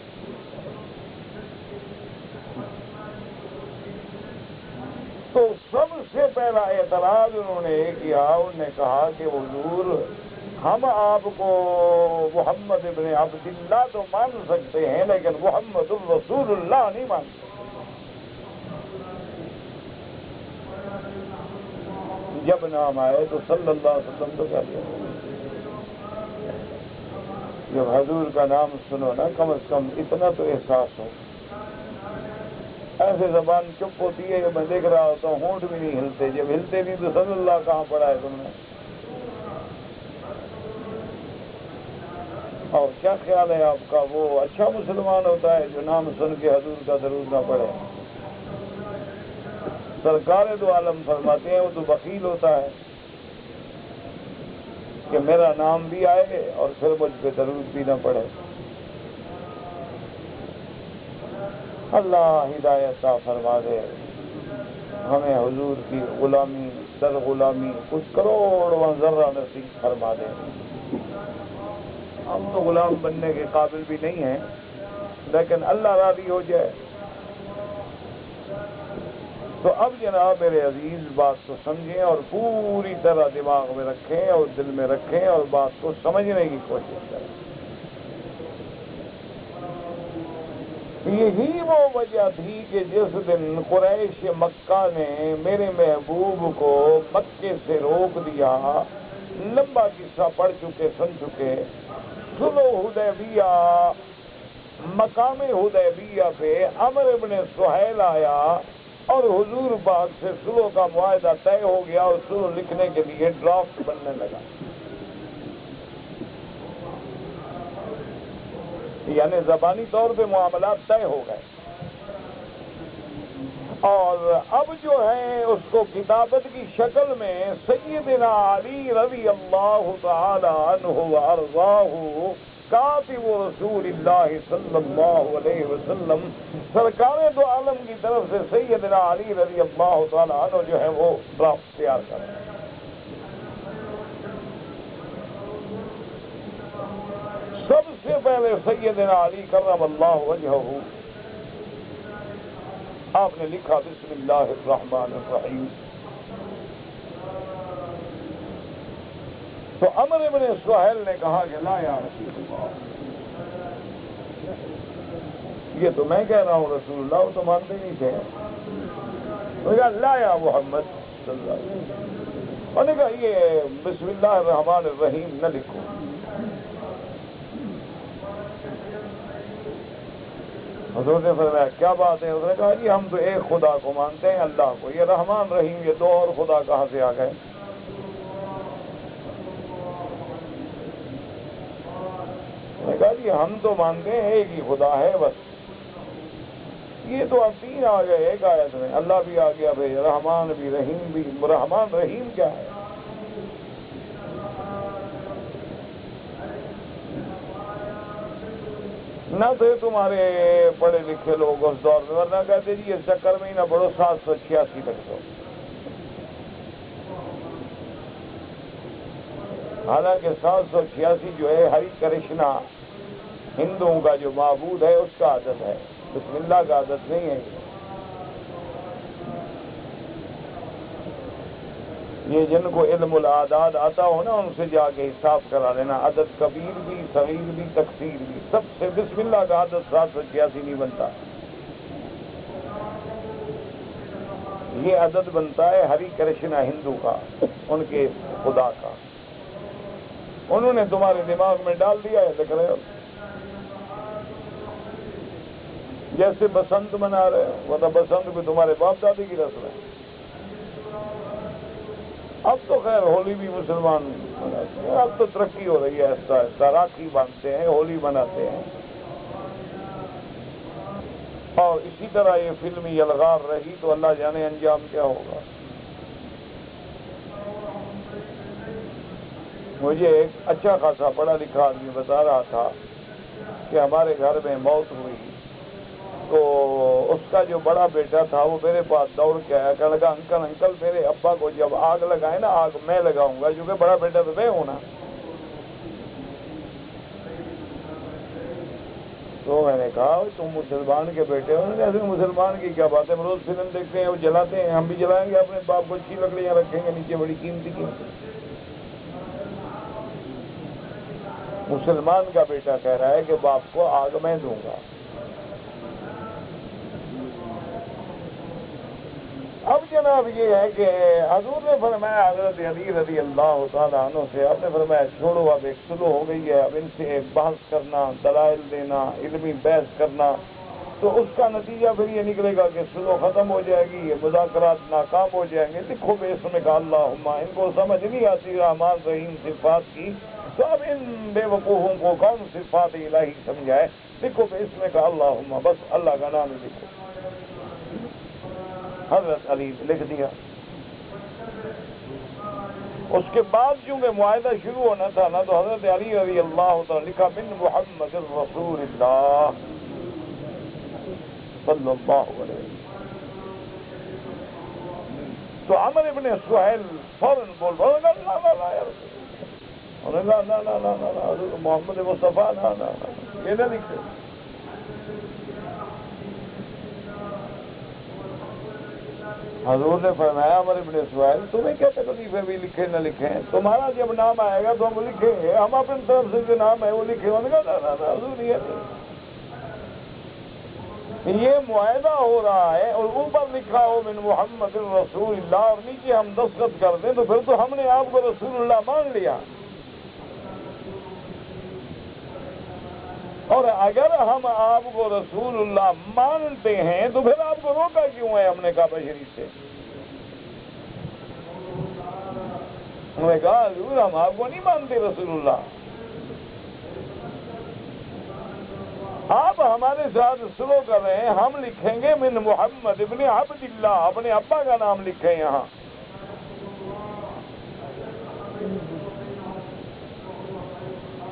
تو سب سے پہلا اعتراض انہوں نے یہ کیا، انہوں نے کہا کہ حضور ہم آپ کو محمد ابن عبداللہ تو مان سکتے ہیں لیکن محمد الرسول اللہ نہیں مان سکتے۔ جب نام آئے تو صلی اللہ علیہ وسلم تو کیا لیا، جب حضور کا نام سنو نا کم از کم اتنا تو احساس ہو۔ ایسے زبان چپ ہوتی ہے کہ میں دیکھ رہا ہوتا ہوں ہونٹ بھی نہیں ہلتے، جب ہلتے نہیں تو صلی اللہ کہاں پڑا ہے تم نے؟ اور کیا خیال ہے آپ کا، وہ اچھا مسلمان ہوتا ہے جو نام سن کے حضور کا درود نہ پڑھے؟ سرکار دو عالم فرماتے ہیں وہ تو بخیل ہوتا ہے کہ میرا نام بھی آئے اور پھر مجھ پہ درود بھی نہ پڑے۔ اللہ ہدایت عطا فرما دے ہمیں، حضور کی غلامی در غلامی کچھ کروڑواں ذرہ نصیب فرما دے۔ ہم تو غلام بننے کے قابل بھی نہیں ہیں، لیکن اللہ راضی ہو جائے۔ تو اب جناب میرے عزیز بات کو سمجھیں اور پوری طرح دماغ میں رکھیں اور دل میں رکھیں اور بات کو سمجھنے کی کوشش کریں۔ یہی وہ وجہ تھی کہ جس دن قریش مکہ نے میرے محبوب کو مکے سے روک دیا، لمبا قصہ پڑھ چکے سن چکے، صلح حدیبیہ، مقام حدیبیہ پہ عمرو ابن سہیل آیا اور حضور پاک سے صلح کا معاہدہ طے ہو گیا اور صلح لکھنے کے لیے ڈرافٹ بننے لگا، یعنی زبانی طور پہ معاملات طے ہو گئے۔ اور اب جو ہے اس کو کتابت کی شکل میں سیدنا علی رضی اللہ تعالی عنہ وارضاہ کاتب رسول اللہ صلی اللہ علیہ وسلم، سرکار دو عالم کی طرف سے سیدنا علی رضی اللہ تعالی عنہ جو ہے وہ ڈرافٹ تیار کر رہے ہیں۔ سب سے پہلے سیدنا علی کرم اللہ وجہہ آپ نے لکھا بسم اللہ الرحمن الرحیم۔ تو عمرو ابن سہیل نے کہا کہ لا یا رسول اللہ، یہ تو میں کہہ رہا ہوں رسول اللہ، وہ تو مانتے نہیں تھے۔ انہوں نے کہا لا یا محمد صلی اللہ علیہ وسلم، انہوں نے کہا یہ بسم اللہ الرحمن الرحیم نہ لکھو۔ حضور نے فرمایا کیا بات ہے؟ اس نے کہا جی ہم تو ایک خدا کو مانتے ہیں، اللہ کو، یہ رحمان رحیم یہ دو اور خدا کہاں سے آ گئے؟ اس نے کہا جی ہم تو مانتے ہیں ایک ہی خدا ہے بس، یہ تو اب تین آ گئے ایک آیت میں، اللہ بھی آ گیا بھائی، رحمان بھی رحیم بھی۔ رحمان رحیم کیا ہے؟ نہ تھے تمہارے پڑھے لکھے لوگ اس دور میں، ورنہ کہتے جی اس چکر میں ہی نہ پڑھو 786 تک تو۔ حالانکہ 786 جو ہے ہری کرشنا ہندوؤں کا جو معبود ہے اس کا عدد ہے، بسم اللہ کا عدد نہیں ہے۔ یہ جن کو علم الاعداد آتا ہو نا ان سے جا کے حساب کرا لینا، عدد کبیر بھی صغیر بھی تکثیر بھی، سب سے بسم اللہ کا عدد 786 نہیں بنتا، یہ عدد بنتا ہے ہری کرشنا ہندو کا، ان کے خدا کا۔ انہوں نے تمہارے دماغ میں ڈال دیا ہے، دیکھ رہے ہو، جیسے بسنت منا رہے ہو، وہ تو بسنت بھی تمہارے باپ دادی کی رسم ہے۔ اب تو خیر ہولی بھی مسلمان مناتے ہیں، اب تو ترقی ہو رہی ہے، آہستہ آہستہ راکھی باندھتے ہیں، ہولی مناتے ہیں، اور اسی طرح یہ فلمی الغار رہی تو اللہ جانے انجام کیا ہوگا۔ مجھے ایک اچھا خاصا پڑھا لکھا آدمی بتا رہا تھا کہ ہمارے گھر میں موت ہوئی تو اس کا جو بڑا بیٹا تھا وہ میرے پاس دوڑ کے آیا، کہنے لگا انکل انکل میرے ابا کو جب آگ لگائے نا آگ میں لگاؤں گا، کیونکہ بڑا بیٹا تو میں ہونا۔ تو میں نے کہا تم مسلمان کے بیٹے ہو؟ ایسے مسلمان کی کیا بات ہے، ہم روز فلم دیکھتے ہیں وہ جلاتے ہیں، ہم بھی جلائیں گے، اپنے باپ کو اچھی لکڑیاں رکھیں گے نیچے بڑی قیمتی قیمتی۔ مسلمان کا بیٹا کہہ رہا ہے کہ باپ کو آگ میں دوں گا۔ اب جناب یہ ہے کہ حضور نے فرمایا حضرت علی رضی اللہ تعالیٰ عنہ سے، آپ نے فرمایا چھوڑو، اب ایک سلو ہو گئی ہے، اب ان سے بحث کرنا، دلائل دینا، علمی بحث کرنا، تو اس کا نتیجہ پھر یہ نکلے گا کہ سلو ختم ہو جائے گی، یہ مذاکرات ناکام ہو جائیں گے۔ لکھو بے اسم کا اللہم، ان کو سمجھ نہیں آتی رحمان رحیم صفات کی، تو اب ان بے وقوفوں کو کون صفات الہی سمجھائے؟ لکھو بے اسم کا اللہم، بس اللہ کا نام ہی لکھو۔ حضرت علی لکھ دیا۔ اس کے بعد چونکہ معاہدہ شروع ہونا تھا نا، تو حضرت علی رضی اللہ تعالیٰ لکھا من محمد الرسول اللہ صلی اللہ علیہ وسلم۔ تو عمر ابن سہیل فوراً بول رہا حضرت محمد مصطفیٰ یہ نہ لکھتے۔ حضور نے فرمایا عمر ابن سہیل تمہیں کیا تکلیف ہے بھی لکھے نہ لکھیں، تمہارا جب نام آئے گا تو ہم لکھیں گے، ہم اپنی طرف سے جو نام ہے وہ لکھیں گے۔ حضور یہ معاہدہ ہو رہا ہے اور اوپر لکھا ہو من محمد الرسول اللہ اور نیچے ہم دستخط کر دیں تو پھر تو ہم نے آپ کو رسول اللہ مان لیا، اور اگر ہم آپ کو رسول اللہ مانتے ہیں تو پھر آپ کو روکا کیوں ہے؟ ہم نے کہا بشری سے، انہوں نے کہا حضور ہم آپ کو نہیں مانتے رسول اللہ، آپ ہمارے ساتھ سلو کر رہے ہیں، ہم لکھیں گے من محمد ابن عبد اللہ، اپنے ابا کا نام لکھیں یہاں،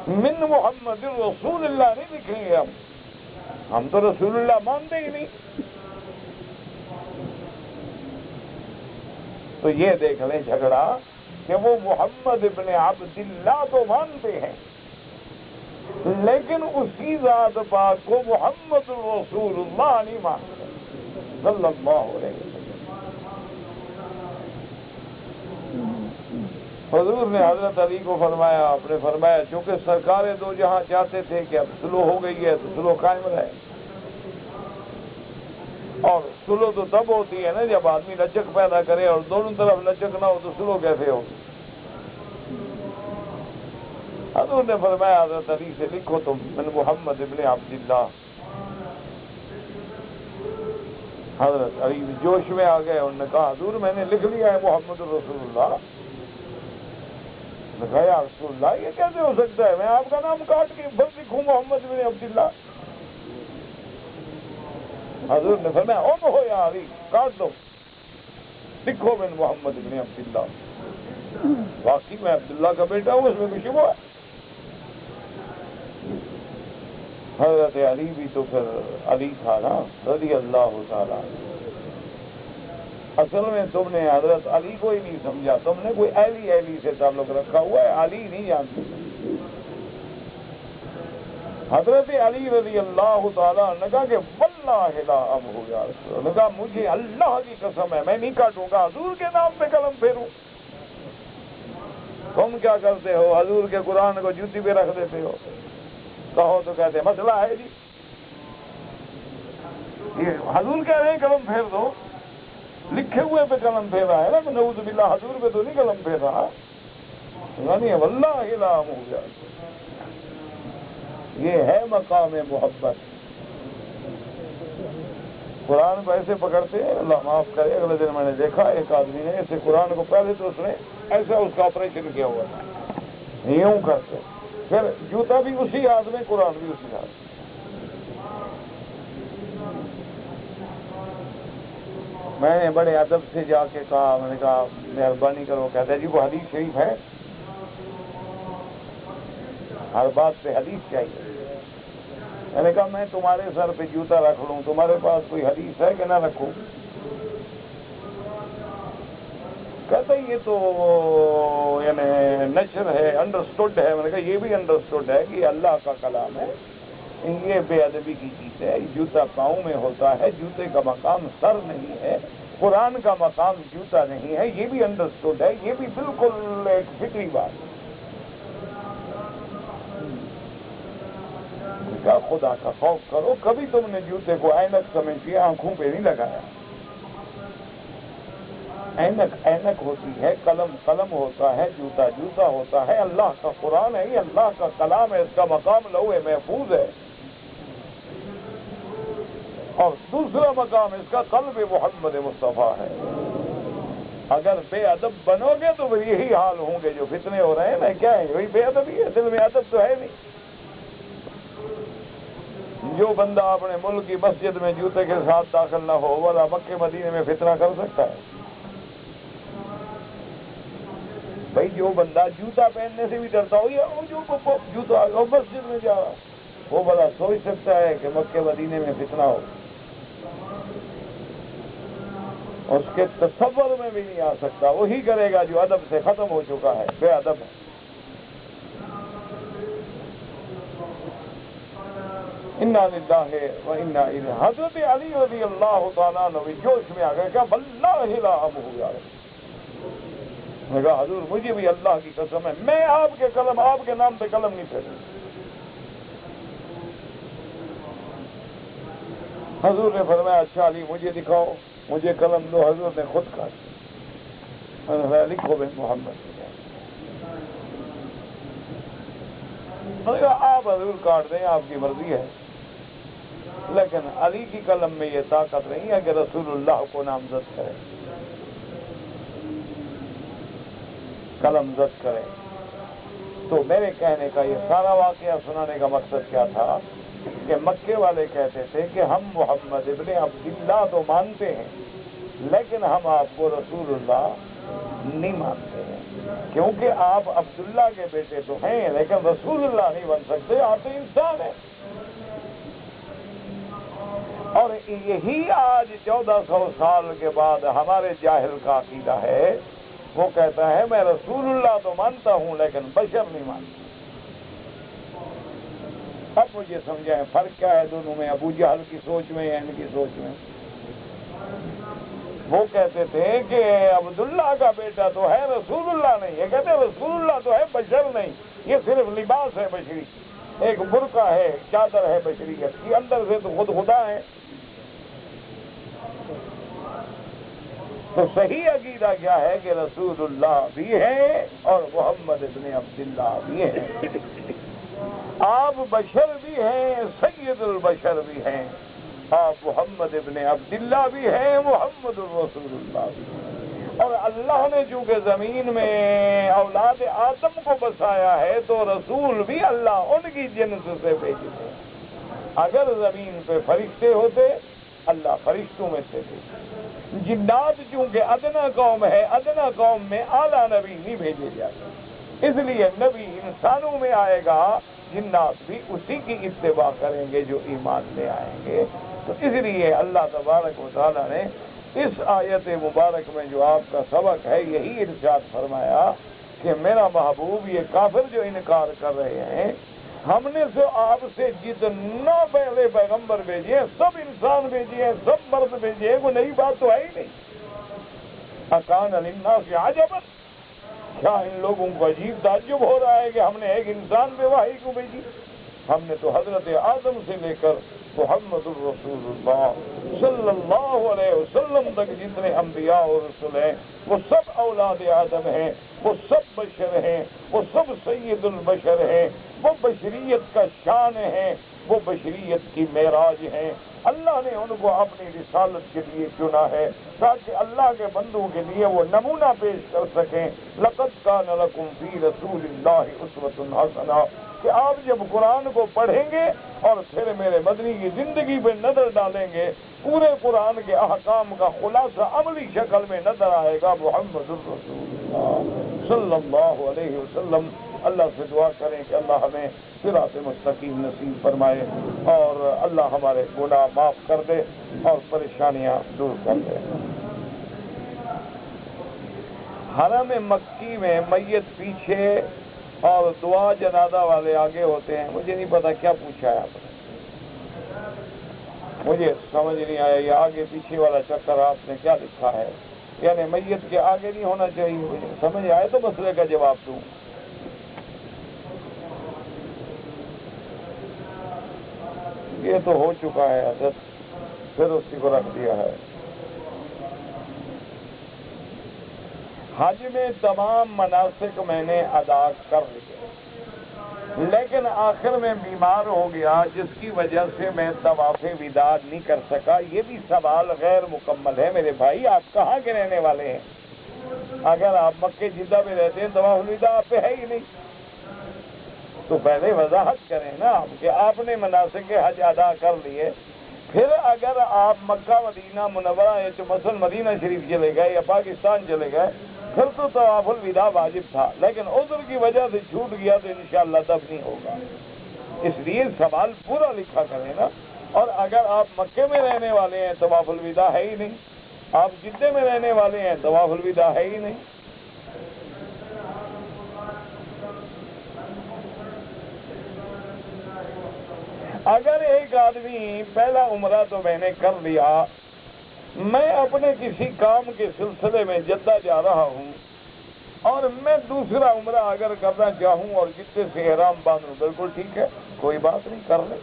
من محمد رسول اللہ نہیں لکھیں گے ہم تو رسول اللہ مانتے ہی نہیں۔ تو یہ دیکھ لیں جھگڑا کہ وہ محمد ابن عبد اللہ تو مانتے ہیں لیکن اسی ذات پاک کو محمد رسول اللہ نہیں مانتے صلی اللہ علیہ وسلم۔ حضور نے حضرت علی کو فرمایا، آپ نے فرمایا چونکہ سرکار دو جہاں چاہتے تھے کہ اب سلو ہو گئی ہے تو سلو قائم رہے، اور سلو تو تب ہوتی ہے نا جب آدمی لچک پیدا کرے، اور دونوں طرف لچک نہ ہو تو سلو کیسے ہوگی؟ حضور نے فرمایا حضرت علی سے لکھو تم من محمد ابن عبد اللہ۔ حضرت علی جوش میں آ گئے، انہوں نے کہا حضور میں نے لکھ لیا ہے محمد رسول اللہ۔ نے کہا یا رسول اللہ یہ کیسے ہو سکتا ہے، میں آپ کا نام کاٹ کے پھر لکھوں محمد بن عبداللہ؟ حضور نے فرمایا ام ہو یا علی، کاٹ دو، لکھو من محمد بن عبداللہ۔ واقعی میں عبداللہ کا بیٹا ہوں، اس میں کچھ شبہ ہے؟ حضرت علی بھی تو پھر علی تھا نا رضی اللہ تعالیٰ۔ اصل میں تم نے حضرت علی کو ہی نہیں سمجھا، تم نے کوئی اہلی سے تعلق رکھا ہوا ہے، علی نہیں جانتے۔ حضرت علی رضی اللہ تعالیٰ نے کہا کہ واللہ لا امحو یا رسول اللہ، نے کہا مجھے اللہ کی قسم ہے میں نہیں کاٹوں گا، حضور کے نام پہ قلم پھیروں۔ تم کیا کرتے ہو؟ حضور کے قرآن کو جوتی پہ رکھ دیتے ہو، کہو تو کہتے ہیں مسئلہ ہے جی، یہ حضور کہہ رہے ہیں قلم پھیر دو، لکھے ہوئے پہ قلم پھیر رہا ہے نا، نعوذ باللہ حضور پہ تو نہیں قلم پھیر رہا، یعنی واللہ لا امحو یا رسول اللہ۔ یہ ہے مقام محبت۔ قرآن کو ایسے پکڑتے ہیں، اللہ معاف کرے، اگلے دن میں نے دیکھا ایک آدمی نے ایسے قرآن کو، پہلے تو اس نے ایسا اس کا آپریشن کیا ہوا تھا، یوں کرتے، پھر جوتا بھی اسی ہاتھ میں، قرآن بھی اسی ہاتھ میں۔ میں نے بڑے ادب سے جا کے کہا، میں نے کہا مہربانی کرو، کہتا ہے جی وہ حدیث شریف ہے، ہر بات پہ حدیث چاہیے۔ میں نے کہا میں تمہارے سر پہ جوتا رکھ لوں، تمہارے پاس کوئی حدیث ہے کہ نہ رکھوں؟ کہتے یہ تو یعنی نشر ہے، انڈرسٹوڈ ہے۔ میں نے کہا یہ بھی انڈرسٹوڈ ہے کہ اللہ کا کلام ہے، یہ بے ادبی کی چیز ہے، جوتا پاؤں میں ہوتا ہے، جوتے کا مقام سر نہیں ہے، قرآن کا مقام جوتا نہیں ہے، یہ بھی انڈرسٹوڈ ہے، یہ بھی بالکل ایک فکری بات ہے۔ کہا خدا کا خوف کرو، کبھی تم نے جوتے کو اینک سمجھ کے آنکھوں پہ نہیں لگایا۔ اینک ہوتی ہے، قلم قلم ہوتا ہے، جوتا جوتا ہوتا ہے، اللہ کا قرآن ہے، یہ اللہ کا کلام ہے، اس کا مقام لوح محفوظ ہے، اور دوسرا مقام اس کا قلب محمد مصطفیٰ ہے۔ اگر بے ادب بنو گے تو پھر یہی حال ہوں گے جو فتنے ہو رہے ہیں نا، کیا ہے وہی بے ادبی ہے، دل میں ادب تو ہے نہیں۔ جو بندہ اپنے ملک کی مسجد میں جوتے کے ساتھ داخل نہ ہو والا مکے مدینے میں فتنہ کر سکتا ہے؟ بھائی جو بندہ جوتا پہننے سے بھی ڈرتا ہو، یا جو جوتا مسجد میں جا رہا وہ بڑا سوچ سکتا ہے کہ مکے مدینے میں فتنہ ہو؟ اس کے تصور میں بھی نہیں آ سکتا۔ وہی کرے گا جو ادب سے ختم ہو چکا ہے، بے ادب ہے۔ انا للہ و انا الیہ۔ حضرت علی رضی اللہ تعالیٰ عنہ جوش میں آ گئے، کہا واللہ لا امہ یا رسول۔ میں نے کہا حضور مجھے بھی اللہ کی قسم ہے، میں آپ کے قلم، آپ کے نام پہ قلم نہیں پھیروں۔ حضور نے فرمایا اچھا علی مجھے دکھاؤ، مجھے قلم دو۔ حضور نے خود کہا لکھو بن محمد۔ میں نے کہا آپ حضور کاٹ دیں، آپ کی مرضی ہے، لیکن علی کی قلم میں یہ طاقت نہیں ہے کہ رسول اللہ کو نامزد کرے، قلم زد کرے۔ تو میرے کہنے کا یہ سارا واقعہ سنانے کا مقصد کیا تھا کہ مکے والے کہتے تھے کہ ہم محمد ابن عبداللہ تو مانتے ہیں، لیکن ہم آپ کو رسول اللہ نہیں مانتے ہیں، کیونکہ آپ عبداللہ کے بیٹے تو ہیں لیکن رسول اللہ نہیں بن سکتے، آپ تو انسان ہیں۔ اور یہی آج 1400 سال کے بعد ہمارے جاہل کا عقیدہ ہے، وہ کہتا ہے میں رسول اللہ تو مانتا ہوں لیکن بشر نہیں مانتا۔ اب مجھے سمجھائیں فرق کیا ہے دونوں میں، ابو جہل کی سوچ میں یا ان کی سوچ میں؟ وہ کہتے تھے کہ عبداللہ کا بیٹا تو ہے، رسول اللہ نہیں۔ یہ کہتے ہیں رسول اللہ تو ہے، بشر نہیں، یہ صرف لباس ہے بشری، ایک برقع ہے، چادر ہے بشریت کی، اندر سے تو خود خدا ہے۔ تو صحیح عقیدہ کیا ہے کہ رسول اللہ بھی ہے اور محمد ابن عبداللہ بھی ہے، آپ بشر بھی ہیں، سید البشر بھی ہیں، آپ محمد ابن عبداللہ بھی ہیں، محمد الرسول اللہ بھی ہیں۔ اور اللہ نے چونکہ زمین میں اولاد آدم کو بسایا ہے تو رسول بھی اللہ ان کی جنس سے بھیجتے ہیں۔ اگر زمین پہ فرشتے ہوتے اللہ فرشتوں میں سے تھے۔ جنات چونکہ ادنا قوم ہے، ادنا قوم میں اعلیٰ نبی نہیں بھیجے جاتے، اس لیے نبی انسانوں میں آئے گا، جنات بھی اسی کی اتباع کریں گے جو ایمان لے آئیں گے۔ تو اس لیے اللہ تبارک و تعالیٰ نے اس آیت مبارک میں جو آپ کا سبق ہے یہی ارشاد فرمایا کہ میرا محبوب یہ کافر جو انکار کر رہے ہیں، ہم نے آپ سے جتنا پہلے پیغمبر بھیجے ہیں سب انسان بھیجے ہیں، سب مرد بھیجے ہیں، کوئی نئی بات تو ہے ہی نہیں۔ اکان للناس عجبا، کیا ان لوگوں کو عجیب تعجب ہو رہا ہے کہ ہم نے ایک انسان پہ وحی کو بھیجی؟ ہم نے تو حضرت آدم سے لے کر محمد الرسول اللہ صلی اللہ علیہ وسلم تک جتنے انبیاء اور رسول ہیں وہ سب اولاد آدم ہیں، وہ سب بشر ہیں، وہ سب سید البشر ہیں، وہ بشریت کا شان ہیں، وہ بشریت کی معراج ہیں۔ اللہ نے ان کو اپنی رسالت کے لیے چنا ہے تاکہ اللہ کے بندوں کے لیے وہ نمونہ پیش کر سکیں۔ لقد کان لکم فی رسول اللہ اسوۃ حسنہ، کہ آپ جب قرآن کو پڑھیں گے اور پھر میرے مدنی کی زندگی پہ نظر ڈالیں گے، پورے قرآن کے احکام کا خلاصہ عملی شکل میں نظر آئے گا۔ محمد الرسول اللہ صلی اللہ علیہ وسلم اللہ سے دعا کریں کہ اللہ ہمیں صراط مستقیم نصیب فرمائے اور اللہ ہمارے گناہ معاف کر دے اور پریشانیاں دور کر دے۔ حرم مکی میں میت پیچھے اور دعا جنازہ والے آگے ہوتے ہیں، مجھے نہیں پتا کیا پوچھا ہے آپ نے، مجھے سمجھ نہیں آیا یہ آگے پیچھے والا چکر آپ نے کیا لکھا ہے، یعنی میت کے آگے نہیں ہونا چاہیے، مجھے سمجھ آئے تو مسئلے کا جواب دوں۔ یہ تو ہو چکا ہے حضرت، پھر اسی کو رکھ دیا ہے۔ حج میں تمام مناسک میں نے ادا کر لیے، لیکن آخر میں بیمار ہو گیا جس کی وجہ سے میں طواف وداع نہیں کر سکا۔ یہ بھی سوال غیر مکمل ہے میرے بھائی، آپ کہاں کے رہنے والے ہیں؟ اگر آپ مکے جدہ میں رہتے ہیں طواف الوداع آپ پہ ہے ہی نہیں، تو پہلے وضاحت کریں نا کہ آپ نے مناسک حج ادا کر لیے، پھر اگر آپ مکہ مدینہ منورہ یا تو مثلا مدینہ شریف چلے گئے یا پاکستان چلے گئے پھر تو طواف الوداع واجب تھا، لیکن عذر کی وجہ سے چھوٹ گیا تو انشاءاللہ تب نہیں ہوگا۔ اس لیے سوال پورا لکھا کریں نا، اور اگر آپ مکے میں رہنے والے ہیں طواف الوداع ہے ہی نہیں، آپ جدے میں رہنے والے ہیں طواف الوداع ہے ہی نہیں۔ اگر ایک آدمی پہلا عمرہ تو میں نے کر لیا، میں اپنے کسی کام کے سلسلے میں جدہ جا رہا ہوں اور میں دوسرا عمرہ اگر کرنا چاہوں اور جدے سے احرام باندھوں، بالکل ٹھیک ہے، کوئی بات نہیں، کر لیں۔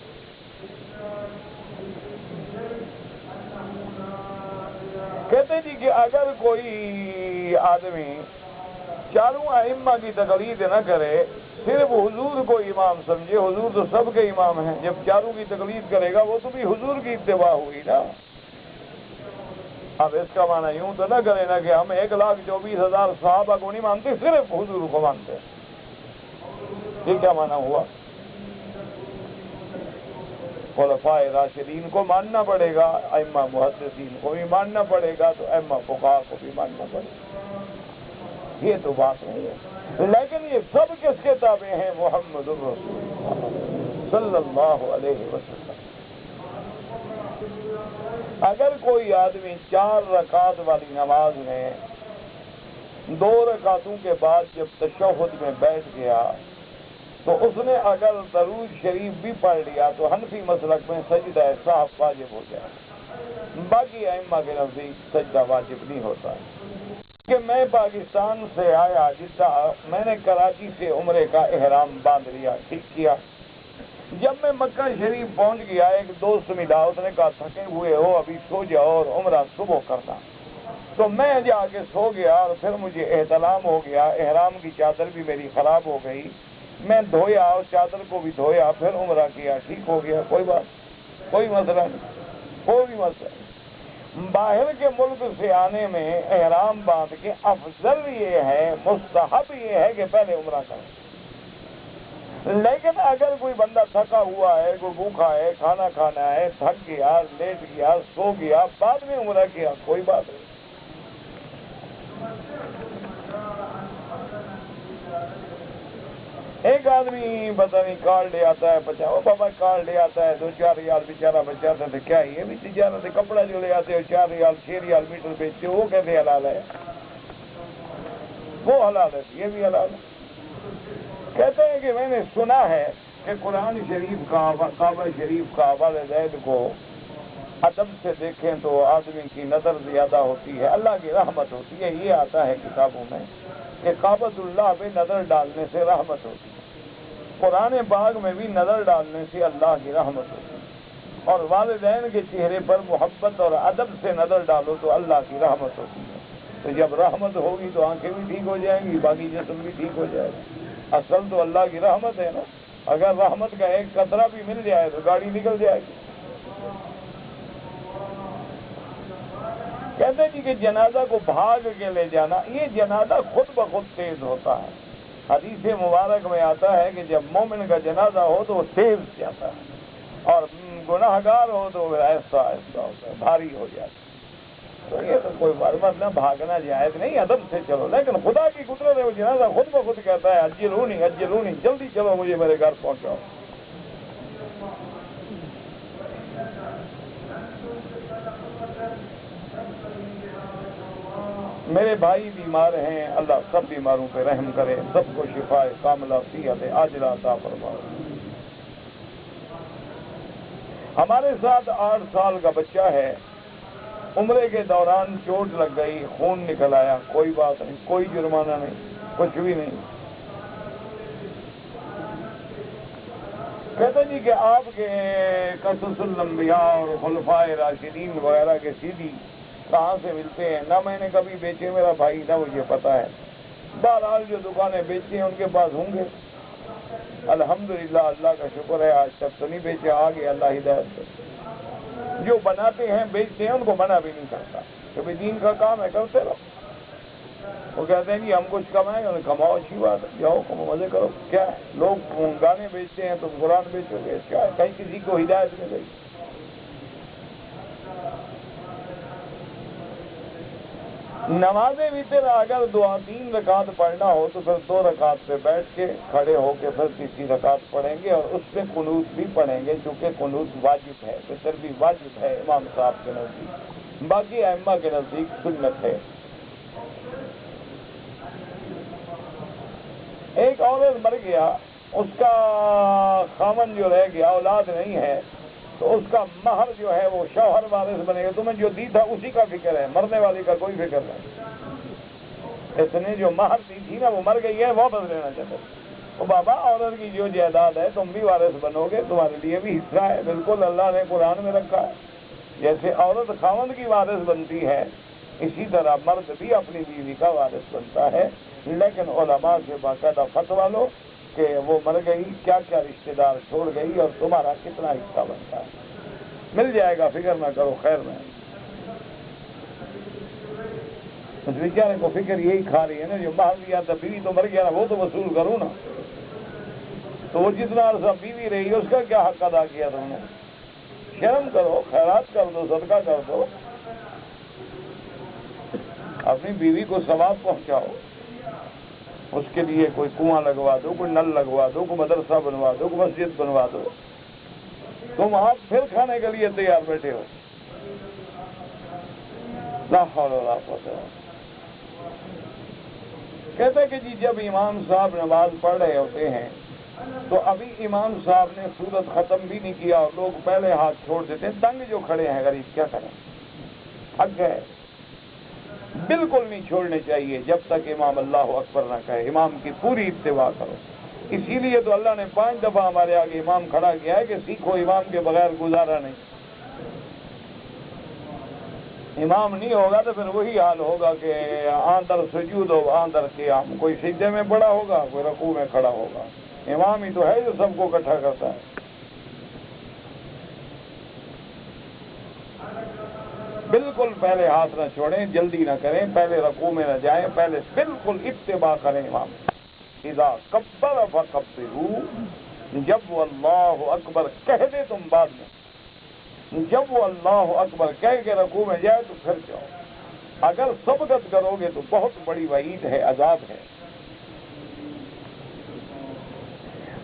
کہتے جی کہ اگر کوئی آدمی چاروں ائمہ کی تقلید نہ کرے، صرف حضور کو امام سمجھے، حضور تو سب کے امام ہیں، جب چاروں کی تقلید کرے گا وہ تو بھی حضور کی اتباع ہوئی نا۔ اب اس کا معنی یوں تو نہ کرے نا کہ ہم 1,24,000 صحابہ کو نہیں مانتے، صرف حضور کو مانتے ہیں، یہ کیا معنی ہوا؟ خلفائے راشدین کو ماننا پڑے گا، ائمہ محدثین کو بھی ماننا پڑے گا، تو ائمہ فقہا کو بھی ماننا پڑے گا، یہ تو بات نہیں ہے۔ لیکن یہ سب کس کے تابع ہیں؟ محمد الرسول صلی اللہ علیہ وسلم۔ اگر کوئی آدمی 4 رکعت والی نماز میں 2 رکعتوں کے بعد جب تشہد میں بیٹھ گیا تو اس نے اگر درود شریف بھی پڑھ لیا تو حنفی مسلک میں سجدہ سہو واجب ہو جائے، باقی ائمہ کے نزدیک سجدہ واجب نہیں ہوتا۔ کہ میں پاکستان سے آیا جدہ، میں نے کراچی سے عمرے کا احرام باندھ لیا، ٹھیک کیا۔ جب میں مکہ شریف پہنچ گیا ایک دوست ملا، اس نے کہا تھکے ہوئے ہو ابھی سو جاؤ اور عمرہ صبح کرنا، تو میں جا کے سو گیا اور پھر مجھے احتلام ہو گیا، احرام کی چادر بھی میری خراب ہو گئی، میں دھویا اور چادر کو بھی دھویا، پھر عمرہ کیا، ٹھیک ہو گیا، کوئی بات، کوئی مسئلہ نہیں، کوئی مسئلہ نہیں۔ باہر کے ملک سے آنے میں احرام باندھ کے افضل یہ ہے، مستحب یہ ہے کہ پہلے عمرہ کریں، لیکن اگر کوئی بندہ تھکا ہوا ہے، کوئی بھوکا ہے، کھانا کھانا ہے، تھک گیا، لیٹ گیا، سو گیا، بعد میں عمرہ کیا، کوئی بات نہیں۔ ایک آدمی پتہ نہیں کار لے آتا ہے 50، وہ بابا کار لے آتا ہے 2-4 ریال بیچارہ بچاتا ہے، کیا یہ بھی تجارت ہے؟ کپڑا جو لے آتے ہو 4 ریال 6 ریال میٹر بیچتے ہو، وہ کیسے حلال ہے؟ وہ حلال ہے، یہ بھی حلال ہے۔ کہتے ہیں کہ میں نے سنا ہے کہ قرآن شریف کا کعبہ شریف کا والدین کو ادب سے دیکھیں تو آدمی کی نظر زیادہ ہوتی ہے، اللہ کی رحمت ہوتی ہے، یہ آتا ہے کتابوں میں کہ کعبۃ اللہ پہ نظر ڈالنے سے رحمت ہوتی ہے، قرآن پاک میں بھی نظر ڈالنے سے اللہ کی رحمت ہوتی ہے، اور والدین کے چہرے پر محبت اور ادب سے نظر ڈالو تو اللہ کی رحمت ہوتی ہے۔ تو جب رحمت ہوگی تو آنکھیں بھی ٹھیک ہو جائیں گی، باقی جسم بھی ٹھیک ہو جائے گا۔ اصل تو اللہ کی رحمت ہے نا، اگر رحمت کا ایک قطرہ بھی مل جائے تو گاڑی نکل جائے گی۔ کہتے جی کہ جنازہ کو بھاگ کے لے جانا، یہ جنازہ خود بخود تیز ہوتا ہے، حدیث مبارک میں آتا ہے کہ جب مومن کا جنازہ ہو تو وہ تیز جاتا ہے، اور گناہگار ہو تو وہ ایسا ہوتا ہے، بھاری ہو جاتا ہے۔ تو یہ تو کوئی برباد نہ بھاگنا جائز نہیں، ادب سے چلو، لیکن خدا کی قدرت ہے، وہ جنازہ خود بخود کہتا ہے اجلونی اجلونی، جلدی چلو مجھے میرے گھر پہنچاؤ۔ میرے بھائی بیمار ہیں، اللہ سب بیماروں پہ رحم کرے، سب کو شفا کاملہ صحت عاجلہ عطا فرمائے۔ ہمارے ساتھ 8 سال کا بچہ ہے، عمرے کے دوران چوٹ لگ گئی، خون نکل آیا، کوئی بات نہیں، کوئی جرمانہ نہیں، کچھ بھی نہیں۔ کہتے جی کہ آپ کے قصص الانبیاء اور خلفائے راشدین وغیرہ کے سیدھی کہاں سے ملتے ہیں؟ نہ میں نے کبھی بیچے میرا بھائی، نہ مجھے پتا ہے، بہرحال جو دکانیں بیچتے ہیں ان کے پاس ہوں گے، الحمدللہ اللہ کا شکر ہے، آج تک تو نہیں بیچے، آگے اللہ ہدایت کرے۔ جو بناتے ہیں بیچتے ہیں ان کو منع بھی نہیں کرتا، کبھی دین کا کام ہے کرتے رہو۔ وہ کہتے ہیں کہ ہم کچھ کمائیں، انہیں کماؤ، اچھی بات ہے، جاؤ کماؤ، مزے کرو، کیا ہے؟ لوگ گانے بیچتے ہیں تم قرآن بیچو گے، کیا ہے؟ کہیں کسی کو ہدایت مل گئی۔ نماز وتر اگر 2-3 رکعت پڑھنا ہو تو پھر 2 رکعت پہ بیٹھ کے کھڑے ہو کے پھر تیسری رکعت پڑھیں گے، اور اس پہ قنوت بھی پڑھیں گے، چونکہ قنوت واجب ہے، وتر بھی واجب ہے امام صاحب کے نزدیک، باقی ائمہ کے نزدیک سنت ہے۔ ایک عورت مر گیا، اس کا خامن جو رہ گیا، اولاد نہیں ہے، تو اس کا مہر جو ہے وہ شوہر وارث بنے گا۔ تمہیں جو دی تھا اسی کا فکر ہے، مرنے والی کا کوئی فکر نہیں۔ اس نے جو مہر دی تھی نا وہ مر گئی ہے، واپس لینا چاہتے۔ تو بابا عورت کی جو جائیداد ہے تم بھی وارث بنو گے، تمہارے لیے بھی حصہ ہے، بالکل اللہ نے قرآن میں رکھا ہے۔ جیسے عورت خاوند کی وارث بنتی ہے، اسی طرح مرد بھی اپنی بیوی کا وارث بنتا ہے، لیکن علماء سے باقاعدہ فتویٰ لو کہ وہ مر گئی، کیا کیا رشتہ دار چھوڑ گئی اور تمہارا کتنا حصہ بنتا ہے۔ مل جائے گا، فکر نہ کرو، خیر میں اس بیچارے کو فکر یہی کھا رہی ہے نا، جو مہر دیا تھا، بیوی تو مر گیا نا، وہ تو وصول کروں نا، تو وہ جتنا عرصہ بیوی رہی اس کا کیا حق ادا کیا تم نے؟ شرم کرو، خیرات کر دو، صدقہ کر دو، اپنی بیوی کو ثواب پہنچاؤ، اس کے لیے کوئی کنواں لگوا دو، کوئی نل لگوا دو، کوئی مدرسہ بنوا دو، کوئی مسجد بنوا دو، تم آپ پھر کھانے کے لیے تیار بیٹھے ہو۔ لا حول ولا قوت الا باللہ۔ کہتے کہ جی جب امام صاحب نماز پڑھ رہے ہوتے ہیں تو ابھی امام صاحب نے سورت ختم بھی نہیں کیا اور لوگ پہلے ہاتھ چھوڑ دیتے ہیں، تنگ جو کھڑے ہیں غریب کیا کریں، حق ہے، بالکل نہیں چھوڑنے چاہیے جب تک امام اللہ اکبر نہ کہے، امام کی پوری اتباع کرو۔ اسی لیے تو اللہ نے 5 دفعہ ہمارے آگے امام کھڑا کیا ہے کہ سیکھو، امام کے بغیر گزارا نہیں۔ امام نہیں ہوگا تو پھر وہی حال ہوگا کہ آندر سجود ہو آندر قیام، کوئی سجدے میں پڑا ہوگا، کوئی رکوع میں کھڑا ہوگا، امام ہی تو ہے جو سب کو اکٹھا کرتا ہے۔ بالکل پہلے ہاتھ نہ چھوڑیں، جلدی نہ کریں، پہلے رکوع میں نہ جائیں، پہلے بالکل اتباع کریں امام۔ اذا کبر فکبروا، جب وہ اللہ اکبر کہہ دے تم بعد میں، جب وہ اللہ اکبر کہہ کے رکوع میں جائے تو پھر جاؤ۔ اگر سبقت کرو گے تو بہت بڑی وعید ہے، عذاب ہے۔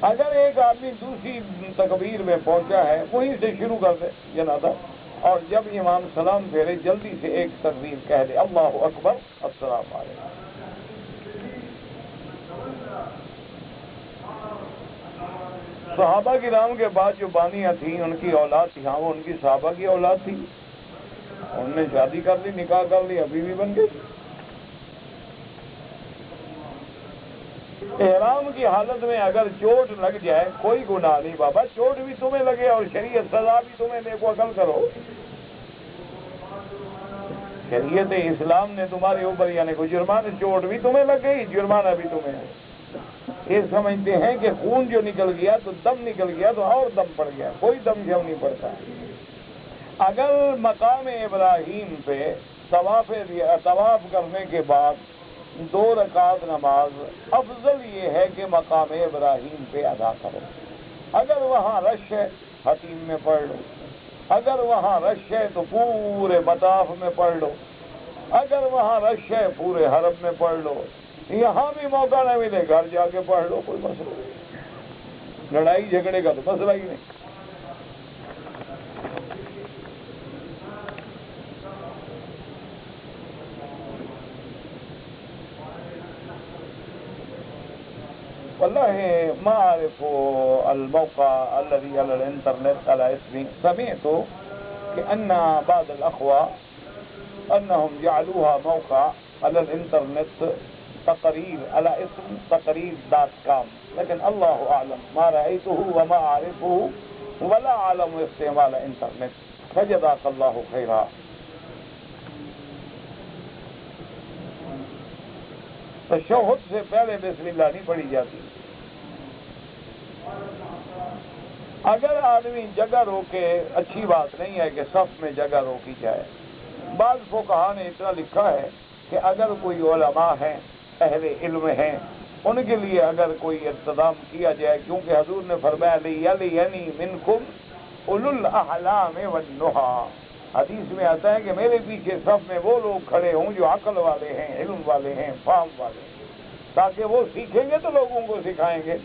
اگر ایک آدمی دوسری تکبیر میں پہنچا ہے وہیں سے شروع کر دے جنازہ، اور جب امام سلام پھیرے جلدی سے ایک تکبیر کہہ دے، اللہ اکبر السلام علیکم۔ صحابہ کرام کے بعد جو بانیاں تھیں ان کی اولاد تھی، ہاں وہ ان کی صحابہ کی اولاد تھی، انہوں نے شادی کر لی، نکاح کر لی، بیوی بن گئی۔ احرام کی حالت میں اگر چوٹ لگ جائے کوئی گناہ نہیں بابا، چوٹ بھی تمہیں لگے اور شریعت سزا بھی تمہیں دے، کو عقل کرو۔ شریعت اسلام نے تمہارے اوپر یعنی کوئی جرمانہ، چوٹ بھی تمہیں لگ گئی، جرمانہ بھی تمہیں ہے۔ یہ سمجھتے ہیں کہ خون جو نکل گیا تو دم نکل گیا تو اور دم پڑ گیا، کوئی دم جم نہیں پڑتا۔ اگر مقام ابراہیم پہ طواف کرنے کے بعد 2 رکعت نماز، افضل یہ ہے کہ مقام ابراہیم پہ ادا کرو۔ اگر وہاں رش ہے حتیم میں پڑھ لو، اگر وہاں رش ہے تو پورے مطاف میں پڑھ لو، اگر وہاں رش ہے پورے حرم میں پڑھ لو، یہاں بھی موقع نہ ملے گھر جا کے پڑھ لو، کوئی مسئلہ نہیں، لڑائی جھگڑے کا تو مسئلہ ہی نہیں۔ والله ما أعرف الموقع الذي على الإنترنت على اسمه، سمعت كأن بعض الأخوة أنهم جعلوها موقع على الإنترنت تقرير على اسم تقرير.com، لكن الله أعلم، ما رأيته وما أعرفه ولا أعلم استعمال الإنترنت، فجزاك الله خيرا۔ تشہد سے پہلے بسم اللہ نہیں پڑھی جاتی۔ اگر آدمی جگہ روکے، اچھی بات نہیں ہے کہ صف میں جگہ روکی جائے۔ بعض فقہا نے اتنا لکھا ہے کہ اگر کوئی علماء ہیں، اہل علم ہیں، ان کے لیے اگر کوئی انتظام کیا جائے، کیونکہ حضور نے فرمایا لِيَلِيَنِي مِنْكُمْ أُولُو الْأَحْلَامِ وَالنُّهَىٰ، حدیث میں آتا ہے کہ میرے پیچھے صف میں وہ لوگ کھڑے ہوں جو عقل والے ہیں، علم والے ہیں، فہم والے ہیں، تاکہ وہ سیکھیں گے تو لوگوں کو سکھائیں گے۔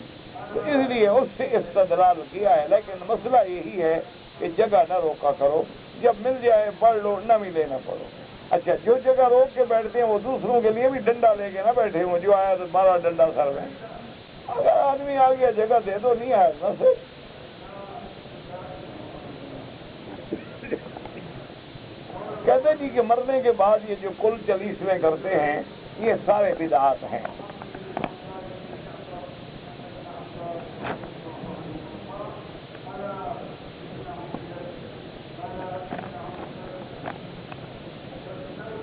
تو اس لیے اس سے استدلال کیا ہے، لیکن مسئلہ یہی ہے کہ جگہ نہ روکا کرو، جب مل جائے پڑھ لو، نہ ملے نہ پڑھو۔ اچھا، جو جگہ روک کے بیٹھتے ہیں وہ دوسروں کے لیے بھی ڈنڈا لے کے نہ بیٹھے ہوں، جو آیا تو مارا ڈنڈا سر میں۔ اگر آدمی آ گیا جگہ دے دو، نہیں آیا نہ سے۔ کہتے جی کہ مرنے کے بعد یہ جو کل چلیسویں کرتے ہیں یہ سارے بدعات ہیں۔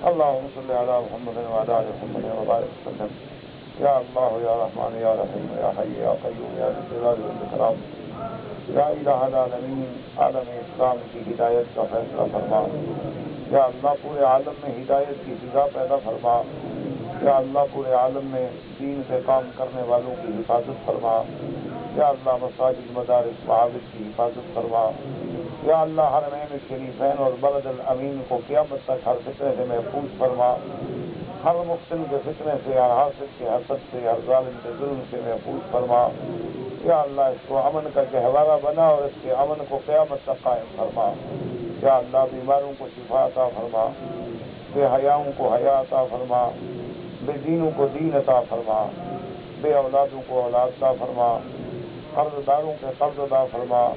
اللهم صل على محمد وعلى آل محمد وبارك وسلم۔ یا اللہ یا رحمان یا رحیم یا حی یا قیوم یا ذی الجلال والاکرام، یا الہ العالمین، عالم اسلام کی ہدایت کا فیصلہ فرما۔ یا اللہ پورے عالم میں ہدایت کی فضا پیدا فرما۔ یا اللہ پورے عالم میں دین سے کام کرنے والوں کی حفاظت فرما۔ یا اللہ مساجد، مدارس، معابد کی حفاظت فرما۔ یا اللہ حرمین الشریفین اور بلد الامین کو قیامت تک ہر فتنے سے محفوظ فرما، ہر مفتن کے فتنے سے، ہر حاسد کے حسد سے، ہر ظالم کے ظلم سے محفوظ فرما۔ یا اللہ اس کو امن کا گہوارہ بنا اور اس کے امن کو قیامت تک قائم فرما۔ یا اللہ بیماروں کو شفا عطا فرما، بے حیاؤں کو حیا عطا فرما، بے دینوں کو دین عطا فرما، بے اولادوں کو اولاد عطا فرما، قرض داروں کے قرض عطا فرما،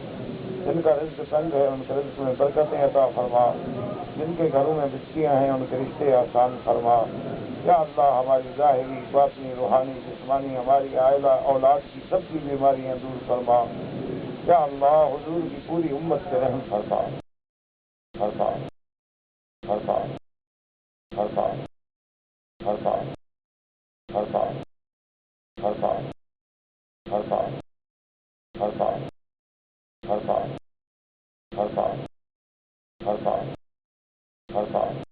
جن کا رزق تنگ ہے ان کے رزق میں برکتیں عطا فرما، جن کے گھروں میں بچیاں ہیں ان کے رشتے آسان فرما۔ یا اللہ ہماری ظاہری، باطنی، روحانی، جسمانی، ہماری عائلہ اولاد کی سب کی بیماریاں دور فرما۔ یا اللہ حضور کی پوری امت سے رحم فرما فرما فرما فرما فرما فرما فرما فرما فرما فرما فرما فرما فرما